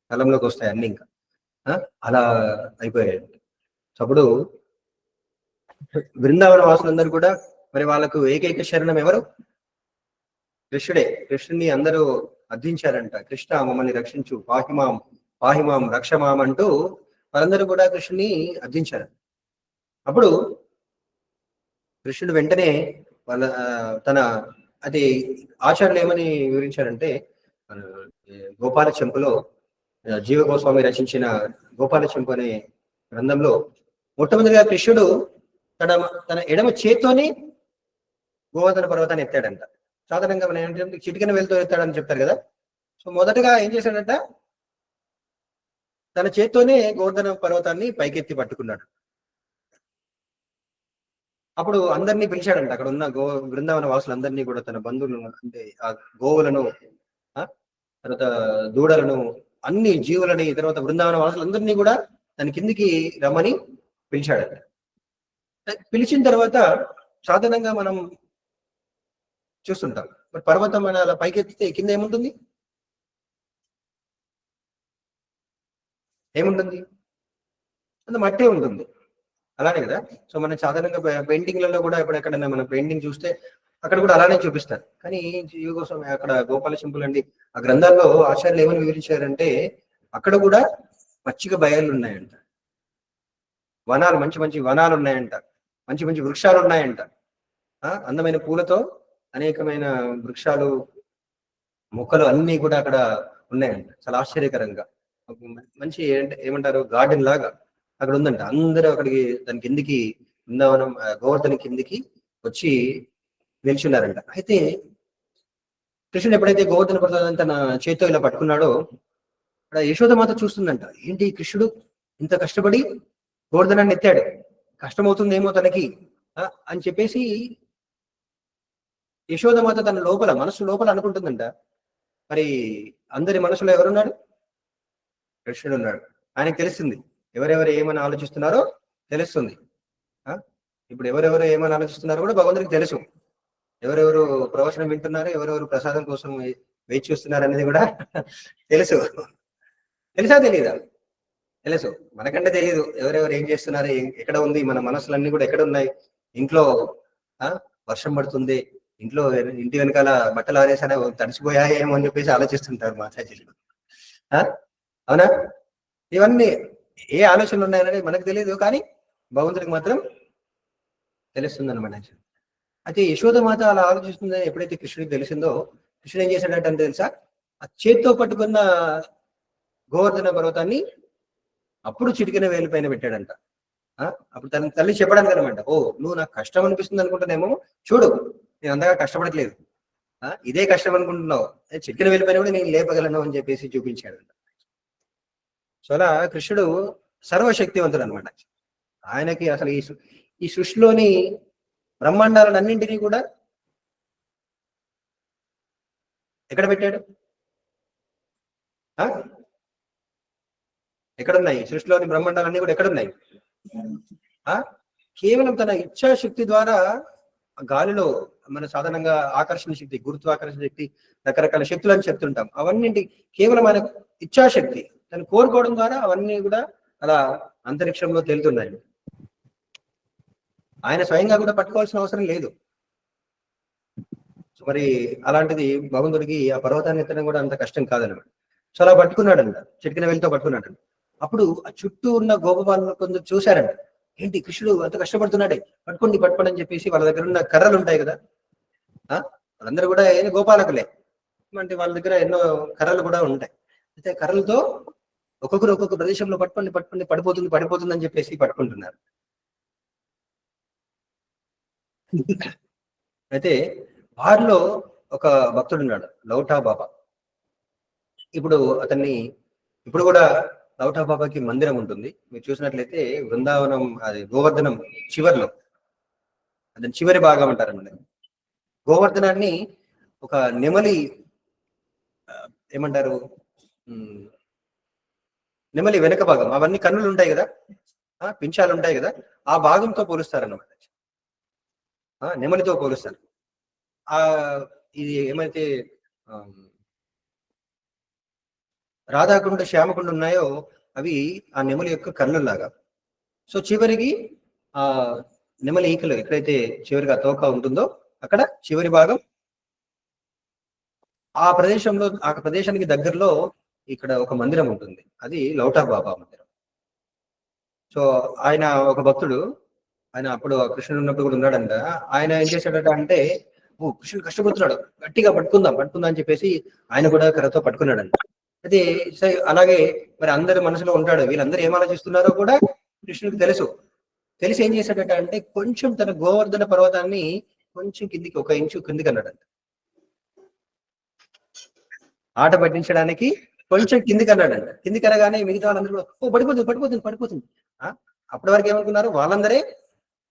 స్థలంలోకి వస్తాయి అన్ని ఇంకా అలా అయిపోయాయి. అప్పుడు బృందావన వాసులందరూ కూడా మరి వాళ్ళకు ఏకైక శరణం ఎవరు? కృష్ణుడే. కృష్ణుని అందరూ అర్థించారంట, కృష్ణ మమ్మల్ని రక్షించు, పాహిమాం పాహిమాం రక్షమాం అంటూ వాళ్ళందరూ కూడా కృష్ణుని అర్థించారు. అప్పుడు కృష్ణుడు వెంటనే వాళ్ళ తన అది ఆచార్యులు ఏమని వివరించారంటే, గోపాల చెంపులో జీవ గోస్వామి రచించిన గోపాల చెంపు అనే గ్రంథంలో మొట్టమొదటిగా కృష్ణుడు తన ఎడమ చేత్తోనే గోవర్ధన పర్వతాన్ని ఎత్తాడంట. సాధారణంగా మనం ఏంటంటే చిటికెన వెళ్తూ ఎత్తాడని చెప్తారు కదా. సో మొదటగా ఏం చేశాడంట, తన చేత్తోనే గోవర్ధన పర్వతాన్ని పైకెత్తి పట్టుకున్నాడు. అప్పుడు అందరినీ పిలిచాడంట, అక్కడ ఉన్న బృందావన వాసులందరినీ కూడా, తన బంధువులను అంటే ఆ గోవులను, తర్వాత దూడలను, అన్ని జీవులని, తర్వాత బృందావన వాసులందరినీ కూడా తన కిందికి రమ్మని పిలిచాడంట. పిలిచిన తర్వాత సాధారణంగా మనం చూస్తుంటాం, మరి పర్వతం అని అలా పైకెత్తితే కింద ఏముంటుంది? ఏముంటుంది? అంత మట్టే ఉంటుంది, అలానే కదా. సో మనం సాధారణంగా పెయింటింగ్లలో కూడా ఎక్కడెక్కడైనా మనం పెయింటింగ్ చూస్తే అక్కడ కూడా అలానే చూపిస్తారు. కానీ జీవ కోసం అక్కడ గోపాల చెంపులు అండి ఆ గ్రంథాల్లో ఆచార్యులు ఏమని వివరించారంటే, అక్కడ కూడా పచ్చిక బయళ్ళు ఉన్నాయంట, వనాలు, మంచి మంచి వనాలు ఉన్నాయంట, మంచి మంచి వృక్షాలు ఉన్నాయంట, అందమైన పూలతో అనేకమైన వృక్షాలు మొక్కలు అన్ని కూడా అక్కడ ఉన్నాయంట. చాలా ఆశ్చర్యకరంగా మంచి ఏమంటారు గార్డెన్ లాగా అక్కడ ఉందంట. అందరూ అక్కడికి దాని కిందికి బృందావనం గోవర్ధన కిందికి వచ్చి నిల్చున్నారంట. అయితే కృష్ణుడు ఎప్పుడైతే గోవర్ధన పర్వతాన్ని తన చేతితో ఇలా పట్టుకున్నాడో, అక్కడ యశోదమాత చూస్తుందంట, ఏంటి కృష్ణుడు ఇంత కష్టపడి గోవర్ధనాన్ని ఎత్తాడు, కష్టమవుతుందేమో తనకి అని చెప్పేసి యశోదమాత తన లోపల మనసు లోపల అనుకుంటుందంట. మరి అందరి మనసులో ఎవరున్నాడు? కృష్ణుడు ఉన్నాడు. ఆయనకు తెలుస్తుంది ఎవరెవరు ఏమని ఆలోచిస్తున్నారో తెలుస్తుంది. ఇప్పుడు ఎవరెవరు ఏమని ఆలోచిస్తున్నారో కూడా భగవంతుడికి తెలుసు. ఎవరెవరు ప్రవచనం వింటున్నారో, ఎవరెవరు ప్రసాదం కోసం వేచి చూస్తున్నారు అనేది కూడా తెలుసు. తెలుసా తెలీదా? తెలుసు. మనకంటే తెలియదు ఎవరెవరు ఏం చేస్తున్నారు, ఎక్కడ ఉంది మన మనసులన్నీ కూడా ఎక్కడ ఉన్నాయి. ఇంట్లో వర్షం పడుతుంది, ఇంట్లో ఇంటి వెనకాల బట్టలు ఆరేసానే తడిసిపోయాయేమో అని చెప్పేసి ఆలోచిస్తుంటారు మాతాజీలు. అవునా? ఇవన్నీ ఏ ఆలోచనలు ఉన్నాయనేది మనకు తెలియదు, కానీ భగవంతుడికి మాత్రం తెలుస్తుంది అనమాట. అయితే యశోదమాత అలా ఆలోచిస్తుంది. ఎప్పుడైతే కృష్ణుడికి తెలిసిందో, కృష్ణుడు ఏం చేశాడంటే తెలుసా, ఆ చేత్తో పట్టుకున్న గోవర్ధన పర్వతాన్ని అప్పుడు చిటికిన వేలు పైన పెట్టాడంట. అప్పుడు తన తల్లి చెప్పడానికి అనమాట, ఓ నువ్వు నాకు కష్టం అనిపిస్తుంది అనుకుంటున్నామో, చూడు నేను అంతగా కష్టపడట్లేదు, ఇదే కష్టం అనుకుంటున్నావు, చిటికిన వేలు పైన కూడా నేను లేపగలను అని చెప్పేసి చూపించాడంట. సో అలా కృష్ణుడు సర్వశక్తివంతుడు అనమాట. ఆయనకి అసలు ఈ సృష్టిలోని బ్రహ్మాండాలను అన్నింటినీ కూడా ఎక్కడ పెట్టాడు? ఎక్కడున్నాయి సృష్టిలోని బ్రహ్మాండాలన్నీ కూడా? ఎక్కడున్నాయి? కేవలం తన ఇచ్ఛాశక్తి ద్వారా గాలిలో, మన సాధారణంగా ఆకర్షణ శక్తి, గురుత్వాకర్షణ శక్తి, రకరకాల శక్తులు అని చెప్తుంటాం. అవన్నీ కేవలం ఆయన ఇచ్ఛాశక్తి, తను కోరుకోవడం ద్వారా అవన్నీ కూడా అలా అంతరిక్షంలో తేలుతున్నాయి. ఆయన స్వయంగా కూడా పట్టుకోవాల్సిన అవసరం లేదు. మరి అలాంటిది భగవంతుడికి ఆ పర్వతాన్ని ఎత్తడం కూడా అంత కష్టం కాదనమాట. సో అలా పట్టుకున్నాడంట, చిటికిన వేలుతో పట్టుకున్నాడంట. అప్పుడు ఆ చుట్టూ ఉన్న గోపబాలను కొందరు చూశారంట, ఏంటి కృష్ణుడు అంత కష్టపడుతున్నాడే, పట్టుకోండి అని చెప్పేసి వాళ్ళ దగ్గర ఉన్న కర్రలు ఉంటాయి కదా, వాళ్ళందరూ కూడా గోపాలకులే అంటే వాళ్ళ దగ్గర ఎన్నో కర్రలు కూడా ఉంటాయి. అయితే కర్రలతో ఒక్కొక్కరు ఒక్కొక్క ప్రదేశంలో పట్టుకోండి పడిపోతుంది అని చెప్పేసి పట్టుకుంటున్నారు. అయితే వారిలో ఒక భక్తుడు ఉన్నాడు, లౌటా బాబా. ఇప్పుడు కూడా లౌటా బాబాకి మందిరం ఉంటుంది. మీరు చూసినట్లయితే బృందావనం, అది గోవర్ధనం చివరిలో, అతని చివరి భాగం అంటారన్నమాట. గోవర్ధనాన్ని ఒక నెమలి ఏమంటారు, నెమలి వెనక భాగం, అవన్నీ కన్నులు ఉంటాయి కదా, పించాలు ఉంటాయి కదా, ఆ భాగంతో పోలుస్తారన్నమాట. నెమలితో పోలుస్తారు. ఆ ఇది ఏమైతే రాధాకుండ శ్యామకుండ ఉన్నాయో అవి ఆ నెమలి యొక్క కన్నుల్లాగా. సో చివరికి ఆ నెమలి ఈకలు ఎక్కడైతే చివరిగా తోక ఉంటుందో అక్కడ చివరి భాగం ఆ ప్రదేశంలో, ఆ ప్రదేశానికి దగ్గరలో ఇక్కడ ఒక మందిరం ఉంటుంది, అది లౌటా బాబా మందిరం. సో ఆయన ఒక భక్తుడు, ఆయన అప్పుడు కృష్ణుడు ఉన్నప్పుడు కూడా ఉన్నాడంట. ఆయన ఏం చేశాడట అంటే, ఓ కృష్ణుడు కష్టపడుతున్నాడు, గట్టిగా పట్టుకుందాం అని చెప్పేసి ఆయన కూడా కర్రతో పట్టుకున్నాడంట. అయితే అలాగే మరి అందరి మనసులో ఉంటాడు, వీళ్ళందరూ ఏం ఆలోచిస్తున్నారో కూడా కృష్ణుడికి తెలుసు. తెలిసి ఏం చేశాడట అంటే, కొంచెం తన గోవర్ధన పర్వతాన్ని కొంచెం కిందికి, 1 ఇంచు కిందికి అన్నాడంట. ఆట పట్టించడానికి కొంచెం కిందికి అన్నాడంట. కిందికి అనగానే మిగతా వాళ్ళందరూ ఓ పడిపోతుంది. అప్పటి వరకు ఏమనుకున్నారు, వాళ్ళందరే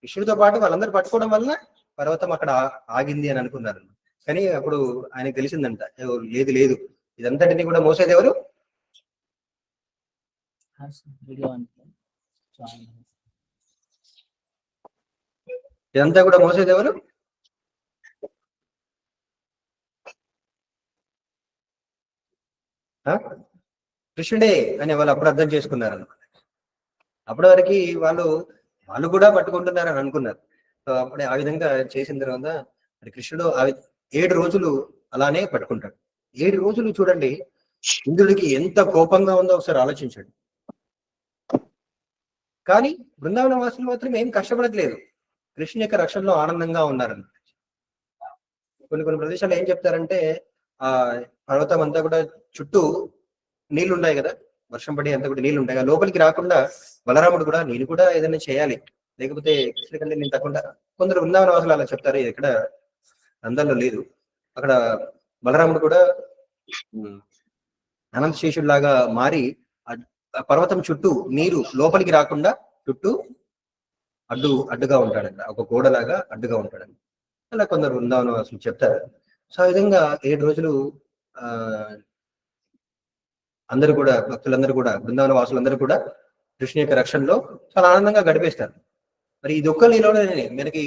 కృష్ణుడితో పాటు వాళ్ళందరూ పట్టుకోవడం వలన పర్వతం అక్కడ ఆగింది అని అనుకున్నారు. కానీ అప్పుడు ఆయనకు తెలిసిందంట, లేదు, ఇదంతటిని కూడా మోసేది ఎవరు? ఇదంతా కూడా మోసేది ఎవరు? కృష్ణుడే అని వాళ్ళు అప్పుడు అర్థం చేసుకున్నారు అన్నమాట. అప్పటి వరకు వాళ్ళు కూడా పట్టుకుంటున్నారని అనుకున్నారు. సో అప్పుడే ఆ విధంగా చేసిన తర్వాత కృష్ణుడు 7 రోజులు అలానే పట్టుకుంటాడు. 7 రోజులు చూడండి, ఇంద్రుడికి ఎంత కోపంగా ఉందో ఒకసారి ఆలోచించండి. కానీ బృందావన వాసులు మాత్రం ఏం కష్టపడట్లేదు, కృష్ణు యొక్క రక్షణలో ఆనందంగా ఉన్నారని. కొన్ని ప్రదేశాలు ఏం చెప్తారంటే, ఆ పర్వతం అంతా కూడా చుట్టూ నీళ్లు ఉన్నాయి కదా, వర్షం పడి అంతా కూడా నీళ్లు ఉంటాయి కదా, లోపలికి రాకుండా బలరాముడు కూడా నేను కూడా ఏదైనా చేయాలి, లేకపోతే కృష్ణ కంటే నేను తప్పకుండా, కొందరు బృందావన వాసులు అలా చెప్తారు, ఇక్కడ అందరిలో లేదు. అక్కడ బలరాముడు కూడా అనంత శేషుల్లాగా మారి పర్వతం చుట్టూ నీరు లోపలికి రాకుండా చుట్టూ అడ్డుగా ఉంటాడంట, ఒక గోడలాగా అడ్డుగా ఉంటాడంట. అలా కొందరు బృందావన వాసులు చెప్తారు. సో ఆ విధంగా 7 రోజులు అందరూ కూడా, భక్తులందరూ కూడా, బృందావన వాసులందరూ కూడా కృష్ణ యొక్క రక్షణలో చాలా ఆనందంగా గడిపేస్తారు. మరి ఇది ఒక్క లీలలోనే మనకి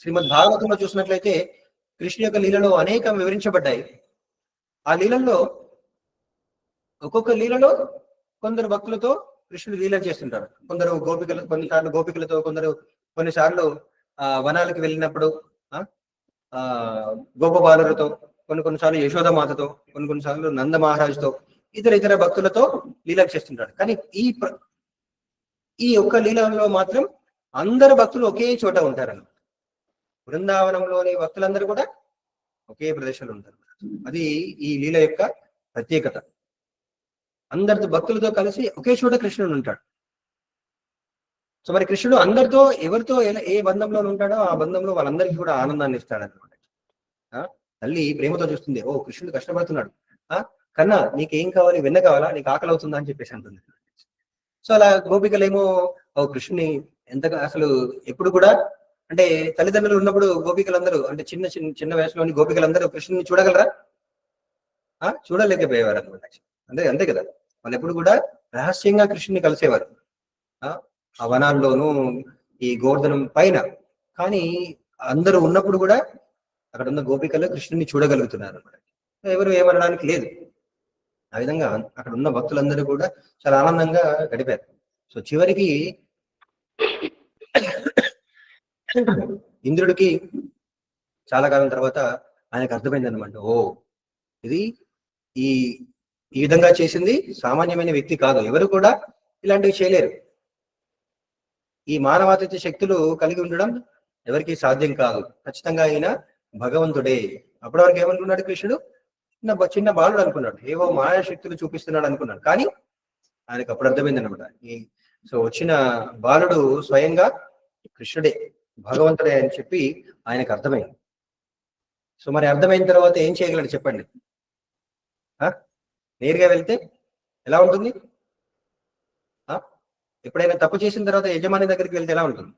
శ్రీమద్ భాగవతంలో చూసినట్లయితే కృష్ణ యొక్క లీలలో అనేకం వివరించబడ్డాయి. ఆ లీలల్లో ఒక్కొక్క లీలలో కొందరు భక్తులతో కృష్ణుడు లీల చేస్తుంటారు. కొందరు కొన్నిసార్లు గోపికలతో, కొన్నిసార్లు వనాలకు వెళ్ళినప్పుడు గోపబాలులతో, కొన్నిసార్లు యశోదమాతతో, కొన్నిసార్లు నంద మహారాజుతో, ఇతర భక్తులతో లీల చేస్తుంటాడు. కానీ ఈ ఒక్క లీలలో మాత్రం అందరు భక్తులు ఒకే చోట ఉంటారన్నమాట. బృందావనంలోని భక్తులందరూ కూడా ఒకే ప్రదేశంలో ఉంటారు. అది ఈ లీల యొక్క ప్రత్యేకత. అందరితో భక్తులతో కలిసి ఒకే చోట కృష్ణుడు ఉంటాడు. సో మరి కృష్ణుడు అందరితో, ఎవరితో ఏ బంధంలో ఉంటాడో ఆ బంధంలో వాళ్ళందరికీ కూడా ఆనందాన్ని ఇస్తాడన్నమాట. తల్లి ప్రేమతో చూస్తుంది, ఓ కృష్ణుడు కష్టపడుతున్నాడు, కన్నా నీకేం కావాలి, వెన్న కావాలా, నీకు ఆకలి అవుతుందా అని చెప్పేసి అంటుంది. సో అలా గోపికలేమో ఓ కృష్ణుని ఎంతగా, అసలు ఎప్పుడు కూడా అంటే తల్లిదండ్రులు ఉన్నప్పుడు గోపికలందరూ, అంటే చిన్న వయసులోని గోపికలందరూ కృష్ణుని చూడగలరా? చూడలేకపోయేవారు అనమాట. అంతే కదా, వాళ్ళు ఎప్పుడు కూడా రహస్యంగా కృష్ణుని కలిసేవారు ఆ వనాల్లోనూ, ఈ గోవర్ధనం పైన. కానీ అందరూ ఉన్నప్పుడు కూడా అక్కడ ఉన్న గోపికలు కృష్ణుని చూడగలుగుతున్నారు అనమాట. ఎవరు ఏమనడానికి లేదు. ఆ విధంగా అక్కడ ఉన్న భక్తులందరూ కూడా చాలా ఆనందంగా గడిపారు. సో చివరికి ఇంద్రుడికి చాలా కాలం తర్వాత ఆయనకు అర్థమైంది అనమాట, ఓ ఇది ఈ విధంగా చేసింది సామాన్యమైన వ్యక్తి కాదు, ఎవరు కూడా ఇలాంటివి చేయలేరు. ఈ మానవాతీత శక్తులు కలిగి ఉండడం ఎవరికి సాధ్యం కాదు, ఖచ్చితంగా ఆయన భగవంతుడే. అప్పటి వరకు ఏమనుకున్నాడు కృష్ణుడు? చిన్న బాలుడు అనుకున్నాడు, ఏవో మాయాశక్తులు చూపిస్తున్నాడు అనుకున్నాడు. కానీ ఆయనకు అప్పుడు అర్థమైంది అనమాట, సో వచ్చిన బాలుడు స్వయంగా కృష్ణుడే, భగవంతుడే అని చెప్పి ఆయనకు అర్థమైంది. సో మరి అర్థమైన తర్వాత ఏం చేయగలడు చెప్పండి? నేరుగా వెళ్తే ఎలా ఉంటుంది? ఎప్పుడైనా తప్పు చేసిన తర్వాత యజమాని దగ్గరికి వెళ్తే ఎలా ఉంటుంది?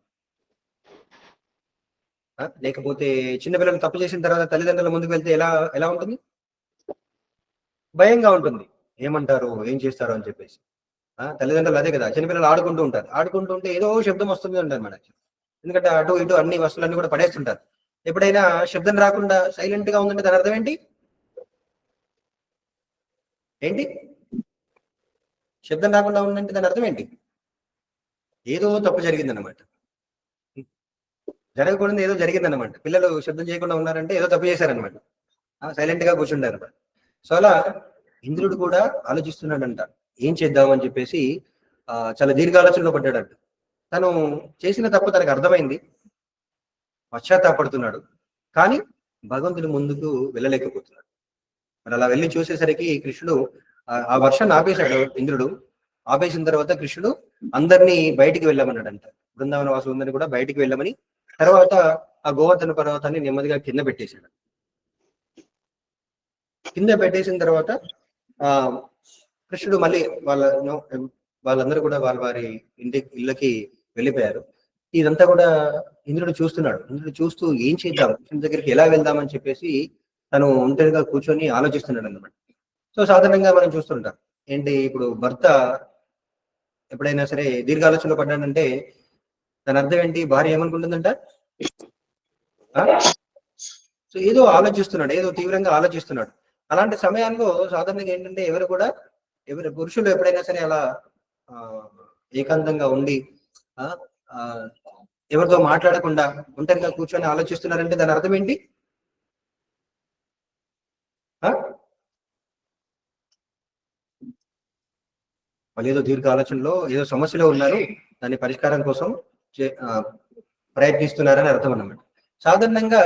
లేకపోతే చిన్నపిల్లలు తప్పు చేసిన తర్వాత తల్లిదండ్రుల ముందుకు వెళ్తే ఎలా ఉంటుంది? భయంగా ఉంటుంది. ఏమంటారు, ఏం చేస్తారో అని చెప్పేసి. తల్లిదండ్రులు అదే కదా, చిన్నపిల్లలు ఆడుకుంటూ ఉంటారు. ఆడుకుంటూ ఉంటే ఏదో శబ్దం వస్తుంది అంటారు మనకి. ఎందుకంటే అటు ఇటు అన్ని వస్తువులన్నీ కూడా పడేస్తుంటారు. ఎప్పుడైనా శబ్దం రాకుండా సైలెంట్ గా ఉందంటే దాని అర్థం ఏంటి? ఏంటి శబ్దం రాకుండా ఉందంటే దాని అర్థం ఏంటి? ఏదో తప్పు జరిగిందన్నమాట. జరగకూడదు ఏదో జరిగిందన్నమాట. పిల్లలు శబ్దం చేయకుండా ఉన్నారంటే ఏదో తప్పు చేశారనమాట. సైలెంట్ గా కూర్చుంటారు. సో అలా ఇంద్రుడు కూడా ఆలోచిస్తున్నాడంట, ఏం చేద్దామని చెప్పేసి చాలా దీర్ఘాలోచనలో పడ్డాడంట. తను చేసిన తప్పు తనకు అర్థమైంది, పశ్చాత్తాపడుతున్నాడు, కానీ భగవంతుడి ముందుకు వెళ్ళలేకపోతున్నాడు. మరి అలా వెళ్ళి చూసేసరికి కృష్ణుడు ఆ వర్షాన్ని ఆపేశాడు. ఇంద్రుడు ఆపేసిన తర్వాత కృష్ణుడు అందరినీ బయటికి వెళ్ళమన్నాడంట. బృందావన వాసులందరినీ కూడా బయటికి వెళ్ళమని, తర్వాత ఆ గోవర్ధన పర్వతాన్ని నెమ్మదిగా కింద పెట్టేశాడు. కింద పెట్టేసిన తర్వాత కృష్ణుడు మళ్ళీ వాళ్ళందరూ కూడా వారి ఇళ్ళకి వెళ్ళిపోయారు. ఇదంతా కూడా ఇంద్రుడు చూస్తున్నాడు. ఇంద్రుడు చూస్తూ ఏం చేద్దాం, కృష్ణుడి దగ్గరికి ఎలా వెళ్దామని చెప్పేసి తను ఒంటరిగా కూర్చొని ఆలోచిస్తున్నాడు అన్నమాట. సో సాధారణంగా మనం చూస్తుంటాం ఏంటి, ఇప్పుడు భర్త ఎప్పుడైనా సరే దీర్ఘాలోచనలో పడ్డాడంటే దాని అర్థం ఏంటి? భార్య ఏమనుకుంటుందంట? సో ఏదో ఆలోచిస్తున్నాడు, ఏదో తీవ్రంగా ఆలోచిస్తున్నాడు. అలాంటి సమయాల్లో సాధారణంగా ఏంటంటే ఎవరు పురుషులు ఎప్పుడైనా సరే అలా ఏకాంతంగా ఉండి ఎవరితో మాట్లాడకుండా ఒంటరిగా కూర్చొని ఆలోచిస్తున్నారంటే దాని అర్థం ఏంటి? వాళ్ళు ఏదో దీర్ఘ ఆలోచనలో ఏదో సమస్యలో ఉన్నారు, దాని పరిష్కారం కోసం ప్రయత్నిస్తున్నారని అర్థం అన్నమాట. సాధారణంగా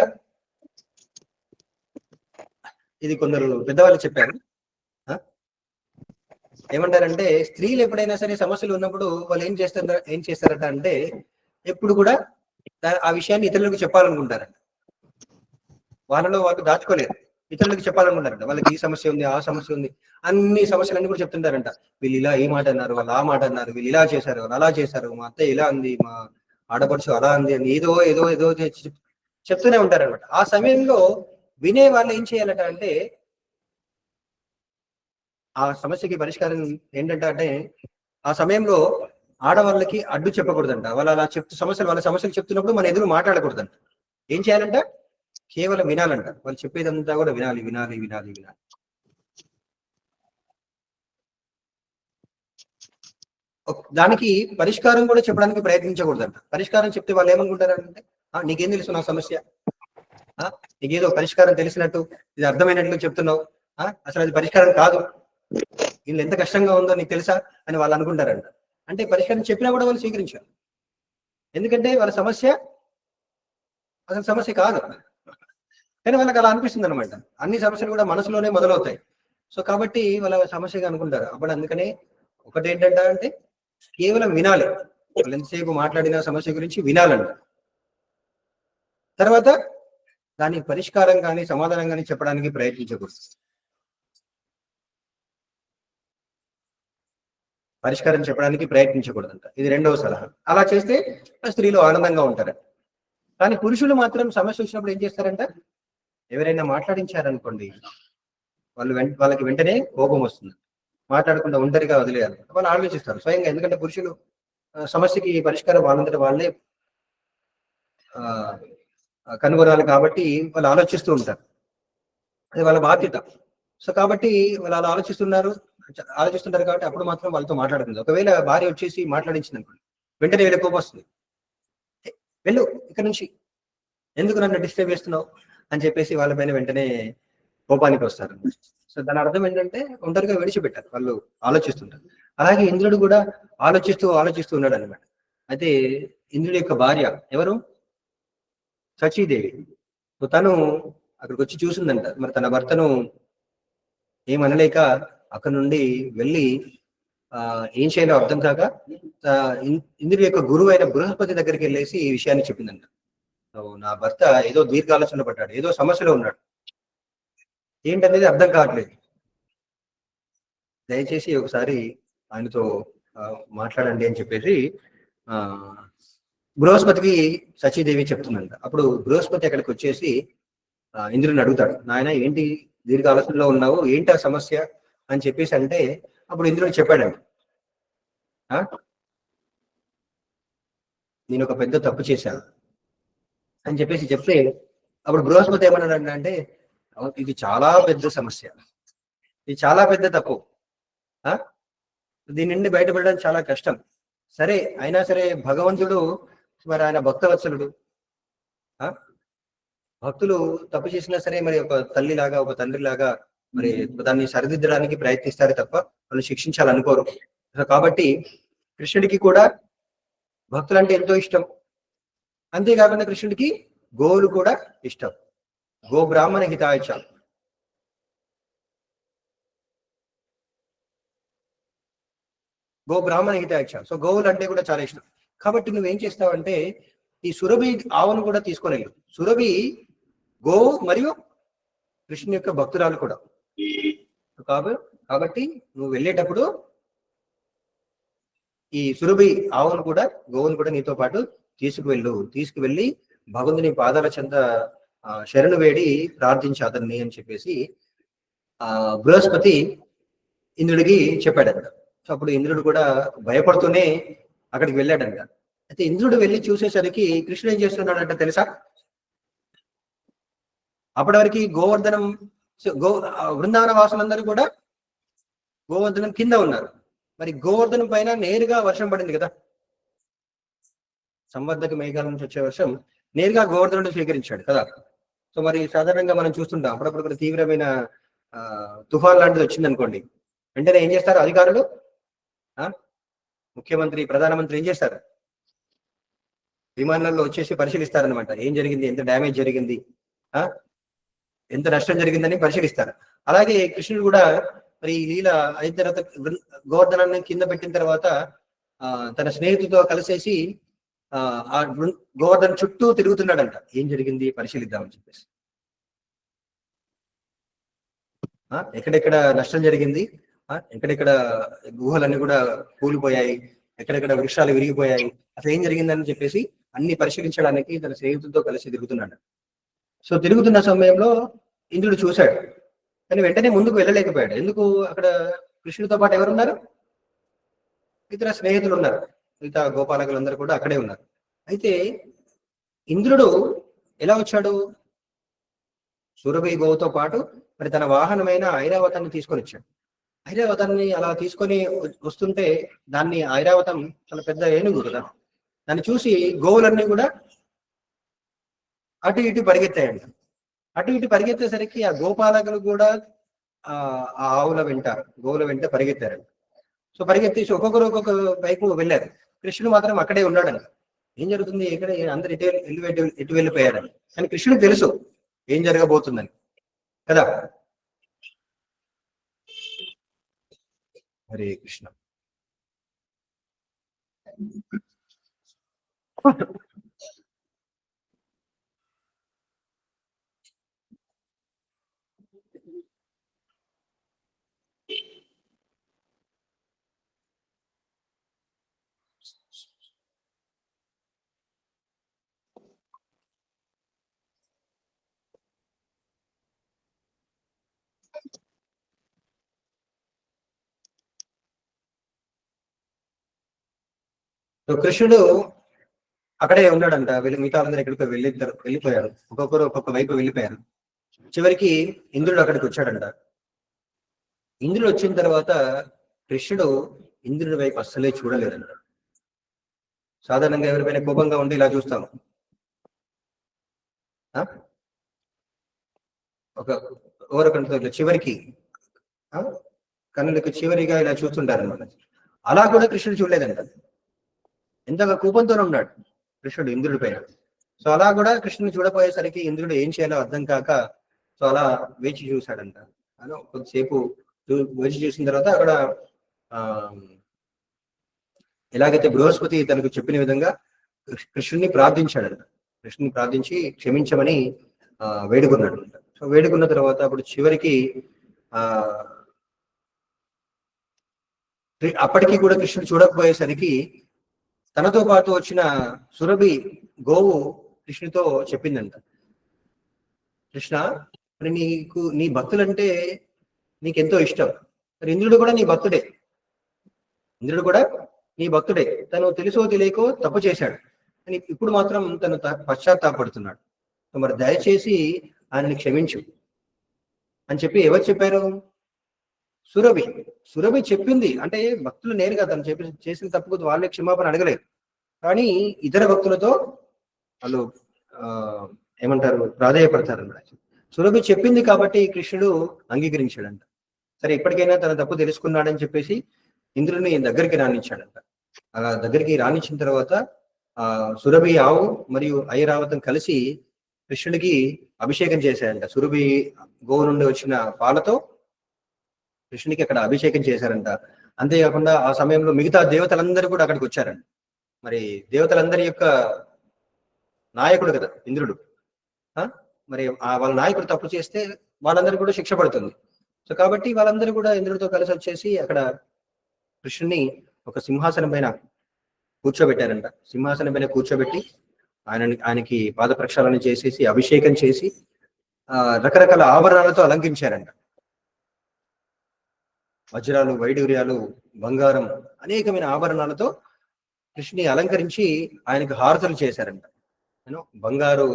ఇది కొందరు పెద్దవాళ్ళు చెప్పారు. ఏమంటారంటే స్త్రీలు ఎప్పుడైనా సరే సమస్యలు ఉన్నప్పుడు వాళ్ళు ఏం చేస్తారట అంటే ఎప్పుడు కూడా ఆ విషయాన్ని ఇతరులకు చెప్పాలనుకుంటారంట. వాళ్ళలో వాళ్ళు దాచుకోలేరు, ఇతరులకు చెప్పాలనుకుంటారంట. వాళ్ళకి ఈ సమస్య ఉంది, ఆ సమస్య ఉంది, అన్ని సమస్యలన్నీ కూడా చెప్తుంటారంట. వీళ్ళు ఇలా ఏ మాట అన్నారు, వాళ్ళు ఆ మాట అన్నారు, వీళ్ళు ఇలా చేశారు, వాళ్ళు అలా చేశారు, మా అత్తయ్య ఇలా అంది, మా ఆడపడుచు అలా అంది అని ఏదో ఏదో ఏదో చెప్తూనే ఉంటారనమాట. ఆ సమయంలో వినే వాళ్ళు ఏం చేయాలట అంటే ఆ సమస్యకి పరిష్కారం ఏంటంటే అంటే ఆ సమయంలో ఆడవాళ్ళకి అడ్డు చెప్పకూడదంట. వాళ్ళు అలా వాళ్ళ సమస్యలు చెప్తున్నప్పుడు మన ఎదురు మాట్లాడకూడదంట. ఏం చేయాలంట? కేవలం వినాలంట. వాళ్ళు చెప్పేదంతా కూడా వినాలి వినాలి వినాలి వినాలి. దానికి పరిష్కారం కూడా చెప్పడానికి ప్రయత్నించకూడదంట. పరిష్కారం చెప్తే వాళ్ళు ఏమనుకుంటారంటే నీకేం తెలుసు నా సమస్య, నీకేదో పరిష్కారం తెలిసినట్టు ఇది అర్థమైనట్లు చెప్తున్నావు, అసలు అది పరిష్కారం కాదు, వీళ్ళు ఎంత కష్టంగా ఉందో నీకు తెలుసా అని వాళ్ళు అనుకుంటారంట. అంటే పరిష్కారం చెప్పినా కూడా వాళ్ళు స్వీకరించారు. ఎందుకంటే వాళ్ళ సమస్య అసలు సమస్య కాదు, కానీ వాళ్ళకి అలా అనిపిస్తుంది అనమాట. అన్ని సమస్యలు కూడా మనసులోనే మొదలవుతాయి. సో కాబట్టి వాళ్ళ సమస్యగా అనుకుంటారు. అప్పుడు అందుకనే ఒకటి ఏంటంటే అంటే కేవలం వినాలి. వాళ్ళు ఎంతసేపు మాట్లాడిన సమస్య గురించి వినాలంట. తర్వాత దానికి పరిష్కారం కానీ సమాధానం కానీ చెప్పడానికి ప్రయత్నించకూడదు. పరిష్కారం చెప్పడానికి ప్రయత్నించకూడదంట. ఇది రెండవ సలహా. అలా చేస్తే స్త్రీలు ఆనందంగా ఉంటారు. కానీ పురుషులు మాత్రం సమస్య వచ్చినప్పుడు ఏం చేస్తారంట, ఎవరైనా మాట్లాడించారనుకోండి వాళ్ళకి వెంటనే కోపం వస్తుంది. మాట్లాడకుండా ఒంటరిగా వదిలేయాలి వాళ్ళు ఆలోచిస్తారు స్వయంగా. ఎందుకంటే పురుషులు సమస్యకి పరిష్కారం వాళ్ళంతటా వాళ్ళే కనుగొనాలి కాబట్టి వాళ్ళు ఆలోచిస్తూ ఉంటారు. అది వాళ్ళ బాధ్యత. సో కాబట్టి వాళ్ళు అలా ఆలోచిస్తుంటారు కాబట్టి అప్పుడు మాత్రం వాళ్ళతో మాట్లాడుతుంది. ఒకవేళ భార్య వచ్చేసి మాట్లాడించింది అనుకోండి, వెంటనే వీళ్ళ కోపం వస్తుంది. వెళ్ళు ఇక్కడ నుంచి, ఎందుకు నన్ను డిస్టర్బ్ చేస్తున్నావు అని చెప్పేసి వాళ్ళపైన వెంటనే కోపానికి వస్తారు. సో దాని అర్థం ఏంటంటే ఒంటరిగా విడిచిపెట్టారు, వాళ్ళు ఆలోచిస్తుంటారు. అలాగే ఇంద్రుడు కూడా ఆలోచిస్తూ ఉన్నాడు అనమాట. అయితే ఇంద్రుడి యొక్క భార్య ఎవరు? సచీదేవి. సో తను అక్కడికి వచ్చి చూసిందంట. మరి తన భర్తను ఏమనలేక అక్కడ నుండి వెళ్ళి ఏం చేయాలో అర్థం కాక ఇంద్రుడి యొక్క గురువు అయిన బృహస్పతి దగ్గరికి వెళ్ళేసి ఈ విషయాన్ని చెప్పిందంట. నా భర్త ఏదో దీర్ఘాలోచన పడ్డాడు, ఏదో సమస్యలో ఉన్నాడు, ఏంటనేది అర్థం కావట్లేదు, దయచేసి ఒకసారి ఆయనతో మాట్లాడండి అని చెప్పేసి బృహస్పతికి సచీదేవి చెప్తుందంట. అప్పుడు బృహస్పతి అక్కడికి వచ్చేసి ఇంద్రుడిని అడుగుతాడు, నాయన ఏంటి దీర్ఘ ఆలోచనలో ఉన్నావు, ఏంటి ఆ సమస్య అని చెప్పేసి అంటే అప్పుడు ఇంద్రుడు చెప్పాడండి, నేను ఒక పెద్ద తప్పు చేశాను అని చెప్పేసి చెప్తే అప్పుడు బృహస్పతి ఏమన్నాడు అంటే, ఇది చాలా పెద్ద సమస్య, ఇది చాలా పెద్ద తప్పు, దీని నుండి బయటపడడం చాలా కష్టం. సరే అయినా సరే భగవంతుడు మరి ఆయన భక్తవత్సలుడు, భక్తులు తప్పు చేసినా సరే మరి ఒక తల్లి లాగా ఒక తండ్రి లాగా మరి దాన్ని సరిదిద్దడానికి ప్రయత్నిస్తారు తప్ప వాళ్ళు శిక్షించాలనుకోరు. కాబట్టి కృష్ణుడికి కూడా భక్తులంటే ఎంతో ఇష్టం. అంతేకాకుండా కృష్ణుడికి గోవులు కూడా ఇష్టం. గో బ్రాహ్మణ హితాయచ, గో బ్రాహ్మణ హితాయచ. సో గోవులు అంటే కూడా చాలా ఇష్టం. కాబట్టి నువ్వేం చేస్తావంటే ఈ సురభి ఆవును కూడా తీసుకొని వెళ్ళు. సురభి గో మరియు కృష్ణుని యొక్క భక్తురాలు కూడా. కాబట్టి నువ్వు వెళ్ళేటప్పుడు ఈ సురభి ఆవును కూడా గోవును కూడా నీతో పాటు తీసుకువెళ్ళి భగవంతుని పాదాల చెంత శరణు వేడి ప్రార్థించి అతన్ని అని చెప్పేసి బృహస్పతి ఇంద్రుడికి చెప్పాడంట. సో అప్పుడు ఇంద్రుడు కూడా భయపడుతూనే అక్కడికి వెళ్ళాడంట. అయితే ఇంద్రుడు వెళ్ళి చూసేసరికి కృష్ణుడు ఏం చేస్తున్నాడంట తెలుసా? అప్పటి వరకు గోవర్ధనం బృందావన వాసులందరూ కూడా గోవర్ధనం కింద ఉన్నారు. మరి గోవర్ధనం పైన నేరుగా వర్షం పడింది కదా, సంవర్ధక మేఘాల నుంచి వచ్చే వర్షం నేరుగా గోవర్ధనుడు స్వీకరించాడు కదా. సో మరి సాధారణంగా మనం చూస్తుంటాం అప్పుడప్పుడు కూడా తీవ్రమైన తుఫాన్ లాంటిది వచ్చింది అనుకోండి, వెంటనే ఏం చేస్తారు అధికారులు, ముఖ్యమంత్రి ప్రధానమంత్రి ఏం చేస్తారు, విమానాల్లో వచ్చేసి పరిశీలిస్తారనమాట. ఏం జరిగింది, ఎంత డ్యామేజ్ జరిగింది, ఎంత నష్టం జరిగిందని పరిశీలిస్తారు. అలాగే కృష్ణుడు కూడా మరి ఈ లీల అయిన తర్వాత గోవర్ధనాన్ని కింద పెట్టిన తర్వాత తన స్నేహితులతో కలిసేసి ఆ గోవర్ధన్ చుట్టూ తిరుగుతున్నాడంట. ఏం జరిగింది పరిశీలిద్దామని చెప్పేసి, ఎక్కడెక్కడ నష్టం జరిగింది, ఎక్కడెక్కడ గుహలన్నీ కూడా కూలిపోయాయి, ఎక్కడెక్కడ వృక్షాలు విరిగిపోయాయి, అసలు ఏం జరిగిందని చెప్పేసి అన్ని పరిశీలించడానికి తన స్నేహితులతో కలిసి తిరుగుతున్నాడు. సో తిరుగుతున్న సమయంలో ఇంద్రుడు చూశాడు, కానీ వెంటనే ముందుకు వెళ్ళలేకపోయాడు. ఎందుకు? అక్కడ కృష్ణుడితో పాటు ఎవరున్నారు, ఇతర స్నేహితులు ఉన్నారు, మిగతా గోపాలకులందరూ కూడా అక్కడే ఉన్నారు. అయితే ఇంద్రుడు ఎలా వచ్చాడు? సురభి గోవుతో పాటు మరి తన వాహనమైన ఐరావతాన్ని తీసుకొని వచ్చాడు. ఐరావతాన్ని అలా తీసుకొని వస్తుంటే దాన్ని ఐరావతం చాలా పెద్ద ఏనుగు కదా, దాన్ని చూసి గోవులన్నీ కూడా అటు ఇటు పరిగెత్తాయంట. అటు ఇటు పరిగెత్తేసరికి ఆ గోపాలకులు కూడా ఆ ఆవుల వెంట గోవుల వెంట పరిగెత్తారు. సో పరిగెత్తేసి ఒక్కొక్కరు ఒక్కొక్క వైపు వెళ్ళారు. కృష్ణుడు మాత్రం అక్కడే ఉన్నాడని. ఏం జరుగుతుంది, ఇక్కడ అందరు ఎటు వెళ్ళిపోయారని. కానీ కృష్ణుడు తెలుసు ఏం జరగబోతుందని కదా. హరే కృష్ణ. కృష్ణుడు అక్కడే ఉన్నాడంట. మిగతా అందరూ ఎక్కడికో వెళ్ళిపోయారు, ఒక్కొక్కరు ఒక్కొక్క వైపు వెళ్ళిపోయారు. చివరికి ఇంద్రుడు అక్కడికి వచ్చాడంట. ఇంద్రుడు వచ్చిన తర్వాత కృష్ణుడు ఇంద్రుడి వైపు అస్సలే చూడలేదంట. సాధారణంగా ఎవరిపైనా కోపంగా ఉండి ఇలా చూస్తాము, ఒక ఓరకంతో చివరికి కన్నులకు చివరిగా ఇలా చూస్తుంటారు అనమాట. అలా కూడా కృష్ణుడు చూడలేదంట. ఎంతగా కోపంతోనే ఉన్నాడు కృష్ణుడు ఇంద్రుడి పైన. సో అలా కూడా కృష్ణుని చూడపోయేసరికి ఇంద్రుడు ఏం చేయాలో అర్థం కాక సో అలా వేచి చూశాడంట. అని కొద్దిసేపు వేచి చూసిన తర్వాత అక్కడ ఎలాగైతే బృహస్పతి తనకు చెప్పిన విధంగా కృష్ణుని ప్రార్థించాడంట. కృష్ణుని ప్రార్థించి క్షమించమని వేడుకున్నాడు. సో వేడుకున్న తర్వాత అప్పుడు చివరికి అప్పటికీ కూడా కృష్ణుడు చూడకపోయేసరికి తనతో పాటు వచ్చిన సురభి గోవు కృష్ణుతో చెప్పిందంట, కృష్ణ మరి నీకు నీ భక్తులంటే నీకెంతో ఇష్టం. మరి ఇంద్రుడు కూడా నీ భక్తుడే, ఇంద్రుడు కూడా నీ భక్తుడే. తను తెలుసో తెలియకో తప్పు చేశాడు అని ఇప్పుడు మాత్రం తను పశ్చాత్తాపడుతున్నాడు. మరి దయచేసి ఆయన్ని క్షమించు అని చెప్పి ఎవరు చెప్పారు? సురభి. సురభి చెప్పింది. అంటే భక్తులు నేరుగా తను చేసిన తప్పుకు వాళ్ళే క్షమాపణ అడగలేదు, కానీ ఇతర భక్తులతో వాళ్ళు ఏమంటారు, ప్రాధేయపడతారు అన్నమాట. సురభి చెప్పింది కాబట్టి కృష్ణుడు అంగీకరించాడంట. సరే ఇప్పటికైనా తన తప్పు తెలుసుకున్నాడని చెప్పేసి ఇంద్రుడిని దగ్గరికి రాణించాడంట. అలా దగ్గరికి రాణించిన తర్వాత సురభి ఆవు మరియు ఐరావతం కలిసి కృష్ణుడికి అభిషేకం చేశారంట. సురభి గోవు నుండి వచ్చిన పాలతో కృష్ణుడికి అక్కడ అభిషేకం చేశారంట. అంతేకాకుండా ఆ సమయంలో మిగతా దేవతలందరూ కూడా అక్కడికి వచ్చారంట. మరి దేవతలందరి యొక్క నాయకుడు కదా ఇంద్రుడు. మరి వాళ్ళ నాయకుడు తప్పు చేస్తే వాళ్ళందరూ కూడా శిక్ష పడుతుంది. సో కాబట్టి వాళ్ళందరూ కూడా ఇంద్రుడితో కలిసి వచ్చేసి అక్కడ కృష్ణుని ఒక సింహాసనం పైన కూర్చోబెట్టారంట. సింహాసనం పైన కూర్చోబెట్టి ఆయనకి పాద ప్రక్షాళన చేసేసి అభిషేకం చేసి రకరకాల ఆభరణాలతో అలంకరించారంట. వజ్రాలు, వైడూర్యాలు, బంగారం, అనేకమైన ఆభరణాలతో కృష్ణుని అలంకరించి ఆయనకు హారతులు చేశారంట. బంగారు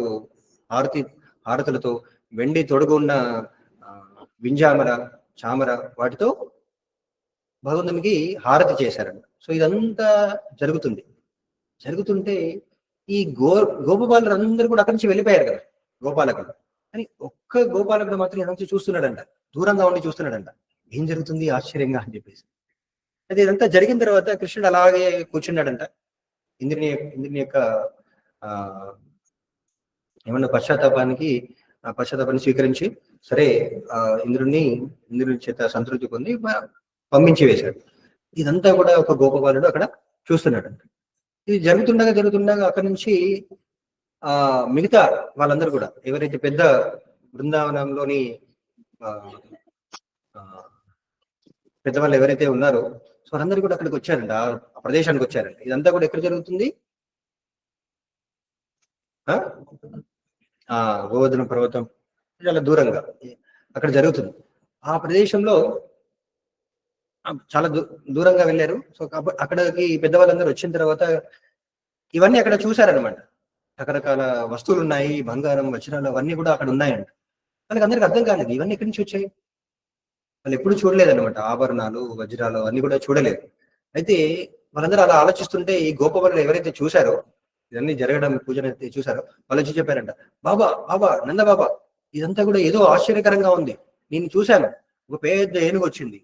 హారతులతో, వెండి తొడుగు ఉన్న వింజామర, చామర వాటితో భగవంతునికి హారతి చేశారంట. సో ఇదంతా జరుగుతుంటే ఈ గోపబాలురు అందరూ కూడా అక్కడి నుంచి వెళ్ళిపోయారు కదా గోపాలకుడు. కానీ ఒక్క గోపాలకుడు మాత్రం ఎక్కడ నుంచి చూస్తున్నాడంట, దూరంగా ఉండి చూస్తున్నాడంట. ఏం జరుగుతుంది ఆశ్చర్యంగా అని చెప్పేసి. అయితే ఇదంతా జరిగిన తర్వాత కృష్ణుడు అలాగే కూర్చున్నాడంట. ఇంద్రుని యొక్క ఏమన్నా పశ్చాత్తాపాన్ని స్వీకరించి సరే ఇంద్రుని చేత సంతృప్తి పొంది పంపించి వేశాడు. ఇదంతా కూడా ఒక గోపబాలుడు అక్కడ చూస్తున్నాడంట. ఇది జరుగుతుండగా అక్కడి నుంచి మిగతా వాళ్ళందరూ కూడా ఎవరైతే పెద్ద బృందావనంలోని పెద్దవాళ్ళు ఎవరైతే ఉన్నారో సో వాళ్ళందరూ కూడా అక్కడికి వచ్చారంట, ఆ ప్రదేశానికి వచ్చారంట. ఇదంతా కూడా ఎక్కడ జరుగుతుంది? గోవర్ధన పర్వతం చాలా దూరంగా అక్కడ జరుగుతుంది. ఆ ప్రదేశంలో చాలా దూరంగా వెళ్ళారు. సో అక్కడికి పెద్దవాళ్ళందరూ వచ్చిన తర్వాత ఇవన్నీ అక్కడ చూశారనమాట. రకరకాల వస్తువులు ఉన్నాయి, బంగారం, వజ్రాలు అవన్నీ కూడా అక్కడ ఉన్నాయంట. వాళ్ళకి అందరికి అర్థం కాలేదు ఇవన్నీ ఎక్కడి నుంచి వచ్చాయి. వాళ్ళు ఎప్పుడు చూడలేదన్నమాట. ఆభరణాలు, వజ్రాలు అవన్నీ కూడా చూడలేదు. అయితే వాళ్ళందరూ అలా ఆలోచిస్తుంటే ఈ గోపవరులు ఎవరైతే చూశారో, ఇవన్నీ జరగడం పూజలు చూశారో వాళ్ళు వచ్చి చెప్పారంట, బాబా నంద బాబా, ఇదంతా కూడా ఏదో ఆశ్చర్యకరంగా ఉంది. నేను చూశాను, ఒక పెద్ద ఏనుగు వచ్చింది,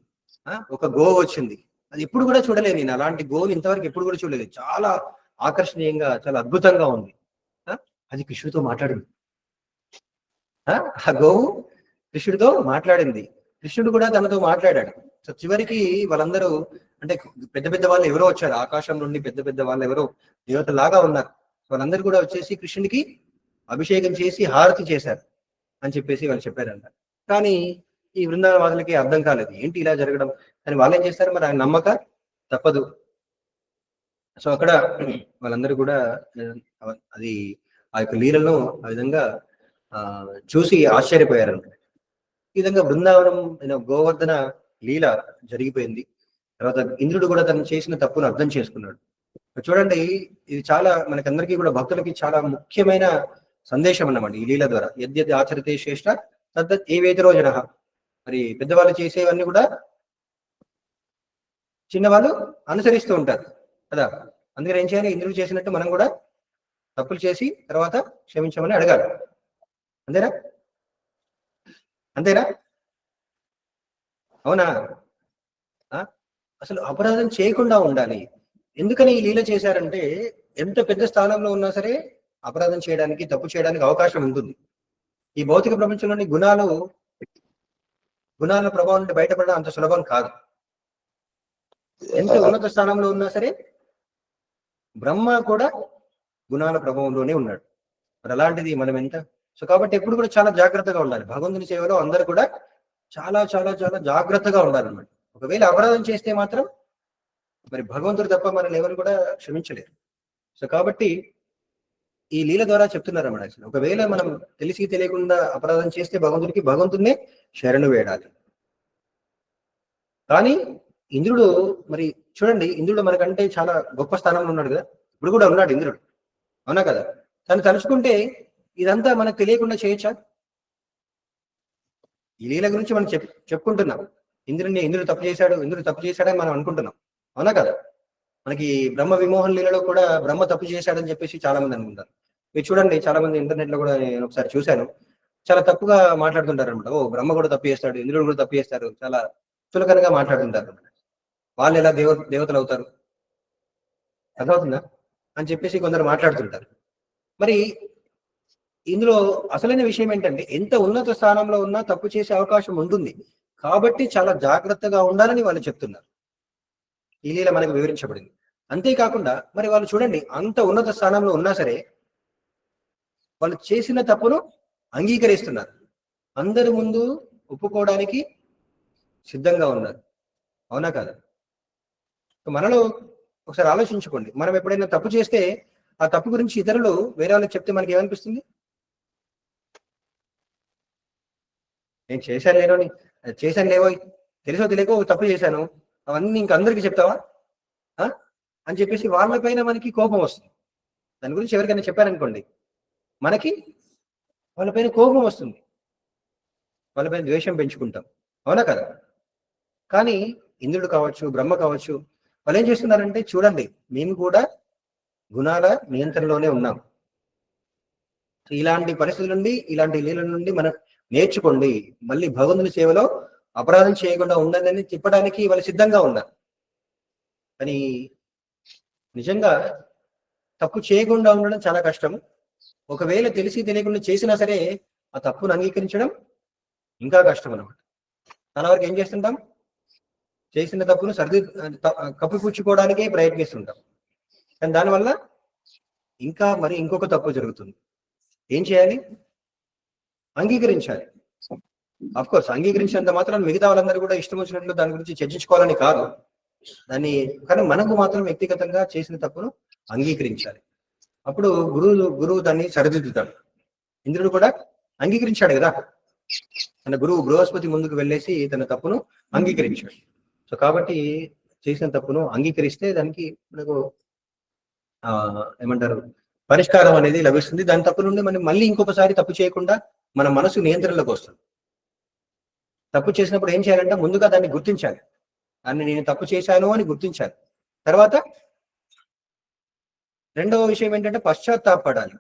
ఒక గోవు వచ్చింది. అది ఎప్పుడు కూడా చూడలేదు నేను, అలాంటి గోవుని ఇంతవరకు ఎప్పుడు కూడా చూడలేదు. చాలా ఆకర్షణీయంగా, చాలా అద్భుతంగా ఉంది. అది కృష్ణుడితో మాట్లాడింది. ఆ గోవు కృష్ణుడితో మాట్లాడింది. కృష్ణుడు కూడా తనతో మాట్లాడాడు. సో చివరికి వాళ్ళందరూ అంటే పెద్ద పెద్ద వాళ్ళు ఎవరో వచ్చారు, ఆకాశం నుండి పెద్ద పెద్ద వాళ్ళు ఎవరో దేవతలాగా ఉన్నారు. వాళ్ళందరూ కూడా వచ్చేసి కృష్ణుడికి అభిషేకం చేసి హారతి చేశారు అని చెప్పేసి వాళ్ళు చెప్పారంట. కానీ ఈ బృందావనవాదులకి అర్థం కాలేదు ఏంటి ఇలా జరగడం. కానీ వాళ్ళు ఏం చేస్తారు, మరి ఆయన నమ్మక తప్పదు. సో అక్కడ వాళ్ళందరూ కూడా అది ఆ యొక్క లీలను ఆ విధంగా చూసి ఆశ్చర్యపోయారంట. ఈ విధంగా బృందావనం గోవర్ధన లీల జరిగిపోయింది. తర్వాత ఇంద్రుడు కూడా తను చేసిన తప్పును అర్థం చేసుకున్నాడు. చూడండి, ఇది చాలా మనకందరికీ కూడా భక్తులకి చాలా ముఖ్యమైన సందేశం అన్నమాట ఈ లీల ద్వారా. యద్యద్ ఆచరితే శ్రేష్ఠ తద్దత్ ఏవేతరో జనః. మరి పెద్దవాళ్ళు చేసేవన్నీ కూడా చిన్నవాళ్ళు అనుసరిస్తూ ఉంటారు కదా. అందుకని ఏం చేయాలి, ఇంద్రుడు చేసినట్టు మనం కూడా తప్పులు చేసి తర్వాత క్షమించమని అడగాలి. అంతేనా? అవునా? అసలు అపరాధం చేయకుండా ఉండాలి. ఎందుకని ఈ లీల చేశారంటే, ఎంత పెద్ద స్థానంలో ఉన్నా సరే అపరాధం చేయడానికి, తప్పు చేయడానికి అవకాశం ఉంటుంది. ఈ భౌతిక ప్రపంచంలోని గుణాల ప్రభావం నుండి బయటపడడం అంత సులభం కాదు. ఎంత ఉన్నత స్థానంలో ఉన్నా సరే బ్రహ్మ కూడా గుణాల ప్రభావంలోనే ఉన్నాడు. మరి అలాంటిది మనం ఎంత. సో కాబట్టి ఎప్పుడు కూడా చాలా జాగ్రత్తగా ఉండాలి. భగవంతుని సేవలో అందరూ కూడా చాలా చాలా చాలా జాగ్రత్తగా ఉండాలన్నమాట. ఒకవేళ అపరాధం చేస్తే మాత్రం మరి భగవంతుడు తప్ప మనల్ని ఎవరు కూడా క్షమించలేరు. సో కాబట్టి ఈ లీల ద్వారా చెప్తున్నారు అన్నమాట. ఒకవేళ మనం తెలిసి తెలియకుండా అపరాధం చేస్తే భగవంతుడినే శరణు వేడాలి. కానీ ఇంద్రుడు మరి చూడండి, ఇంద్రుడు మనకంటే చాలా గొప్ప స్థానంలో ఉన్నాడు కదా, ఇప్పుడు కూడా ఉన్నాడు ఇంద్రుడు, అవునా కదా? తను తలుచుకుంటే ఇదంతా మనకు తెలియకుండా చేయొచ్చా? ఈ లీల గురించి మనం చెప్పుకుంటున్నాం. ఇంద్రుడు తప్పు చేశాడని మనం అనుకుంటున్నాం, అవునా కదా? మనకి బ్రహ్మ విమోహన లీలలో కూడా బ్రహ్మ తప్పు చేశాడని చెప్పేసి చాలా మంది అనుకుంటారు. మీరు చూడండి, చాలా మంది ఇంటర్నెట్ లో కూడా నేను ఒకసారి చూశాను, చాలా తప్పుగా మాట్లాడుతుంటారు అనమాట. ఓ బ్రహ్మ కూడా తప్పు చేస్తాడు, ఇంద్రుడు కూడా తప్పు చేస్తారు, చాలా చులకనగా మాట్లాడుతుంటారు. వాళ్ళు ఎలా దేవతలు అవుతారు, అర్థమవుతుందా అని చెప్పేసి కొందరు మాట్లాడుతుంటారు. మరి ఇందులో అసలైన విషయం ఏంటంటే, ఎంత ఉన్నత స్థానంలో ఉన్నా తప్పు చేసే అవకాశం ఉంటుంది, కాబట్టి చాలా జాగ్రత్తగా ఉండాలని వాళ్ళు చెప్తున్నారు. ఈ లీల మనకు వివరించబడింది. అంతేకాకుండా మరి వాళ్ళు చూడండి, అంత ఉన్నత స్థానంలో ఉన్నా సరే వాళ్ళు చేసిన తప్పును అంగీకరిస్తున్నారు, అందరి ముందు ఒప్పుకోవడానికి సిద్ధంగా ఉన్నారు, అవునా కాదా? మనలో ఒకసారి ఆలోచించుకోండి, మనం ఎప్పుడైనా తప్పు చేస్తే ఆ తప్పు గురించి ఇతరులు వేరే వాళ్ళకి చెప్తే మనకి ఏమనిపిస్తుంది? నేను చేశాను లేవో, తెలుసో తెలియకో తప్పు చేశాను, అవన్నీ ఇంక అందరికీ చెప్తావా అని చెప్పేసి వాళ్ళపైన మనకి కోపం వస్తుంది. దాని గురించి ఎవరికైనా చెప్పారనుకోండి, మనకి వాళ్ళపైన కోపం వస్తుంది, వాళ్ళపైన ద్వేషం పెంచుకుంటాం, అవునా కదా? కానీ ఇంద్రుడు కావచ్చు, బ్రహ్మ కావచ్చు, వాళ్ళు ఏం చేస్తున్నారంటే, చూడండి మేము కూడా గుణాల నియంత్రణలోనే ఉన్నాం, ఇలాంటి పరిస్థితుల నుండి, ఇలాంటి లీలల నుండి మనం నేర్చుకోండి, మళ్ళీ భగవంతుని సేవలో అపరాధం చేయకుండా ఉండాలని చెప్పడానికి వాళ్ళు సిద్ధంగా ఉన్నారు. కానీ నిజంగా తప్పు చేయకుండా ఉండడం చాలా కష్టం. ఒకవేళ తెలిసి తెలియకుండా చేసినా సరే ఆ తప్పును అంగీకరించడం ఇంకా కష్టం అన్నమాట. చాలా వరకు ఏం చేస్తుంటాం, చేసిన తప్పును కప్పిపుచ్చుకోవడానికే ప్రయత్నిస్తుంటాం, కానీ దానివల్ల ఇంకా ఇంకొక తప్పు జరుగుతుంది. ఏం చేయాలి? అంగీకరించాలి. అఫ్ కోర్స్ అంగీకరించినంత మాత్రం మిగతా వాళ్ళందరూ కూడా ఇష్టం వచ్చినట్లు దాని గురించి చర్చించుకోవాలని కాదు, కానీ మనకు మాత్రం వ్యక్తిగతంగా చేసిన తప్పును అంగీకరించాలి. అప్పుడు గురువు దాన్ని సరిదిద్దుతాడు. ఇంద్రుడు కూడా అంగీకరించాడు కదా, తన గురువు బృహస్పతి ముందుకు వెళ్ళేసి తన తప్పును అంగీకరించాడు. సో కాబట్టి చేసిన తప్పును అంగీకరిస్తే దానికి మనకు ఏమంటారు, పరిష్కారం అనేది లభిస్తుంది. దాని తప్పు నుండి మనం మళ్ళీ ఇంకొకసారి తప్పు చేయకుండా మన మనసు నియంత్రణలోకి వస్తుంది. తప్పు చేసినప్పుడు ఏం చేయాలంటే, ముందుగా దాన్ని గుర్తించాలి, దాన్ని నేను తప్పు చేశాను అని గుర్తించాలి. తర్వాత రెండవ విషయం ఏంటంటే పశ్చాత్తాపడాలి,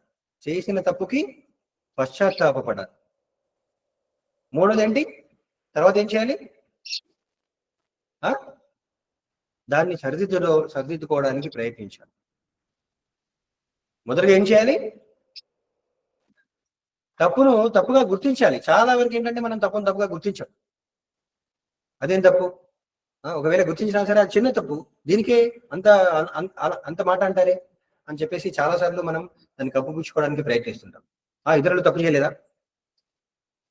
చేసిన తప్పుకి పశ్చాత్తాపడాలి. మూడోది ఏంటి, తర్వాత ఏం చేయాలి? దాన్ని సరిదిద్దుకోవడానికి ప్రయత్నించాలి. మొదటగా ఏం చేయాలి? తప్పుగా గుర్తించాలి. చాలా వరకు ఏంటంటే మనం తప్పుగా గుర్తించాం. అదేం తప్పు? ఒకవేళ గుర్తించినా సరే అది చిన్న తప్పు, దీనికే అంత మాట అంటారే అని చెప్పేసి చాలాసార్లు మనం దాన్ని కప్పుపుచ్చుకోవడానికి ప్రయత్నిస్తుంటాం. ఇతరులు తప్పు చేయలేదా,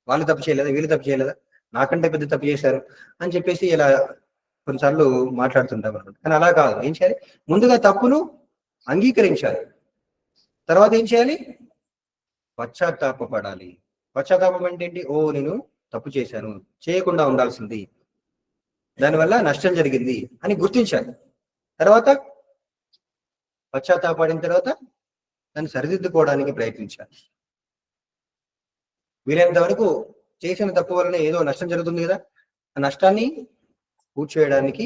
వాళ్ళు తప్పు చేయలేదా, వీళ్ళు తప్పు చేయలేదా, నాకంటే పెద్ద తప్పు చేశారు అని చెప్పేసి ఇలా కొన్నిసార్లు మాట్లాడుతుంటాం అనమాట. కానీ అలా కాదు. ఏం చేయాలి? ముందుగా తప్పును అంగీకరించాలి, తర్వాత ఏం చేయాలి? పశ్చాత్తాపడాలి. పశ్చాత్తాపం అంటే ఏంటి? నేను తప్పు చేశాను, చేయకుండా ఉండాల్సింది, దానివల్ల నష్టం జరిగింది అని గుర్తించాలి. తర్వాత పశ్చాత్తాపడిన తర్వాత దాన్ని సరిదిద్దుకోవడానికి ప్రయత్నించాలి. వీలైనంత వరకు చేసిన తప్పు వలన ఏదో నష్టం జరుగుతుంది కదా, ఆ నష్టాన్ని పూడ్చేయడానికి,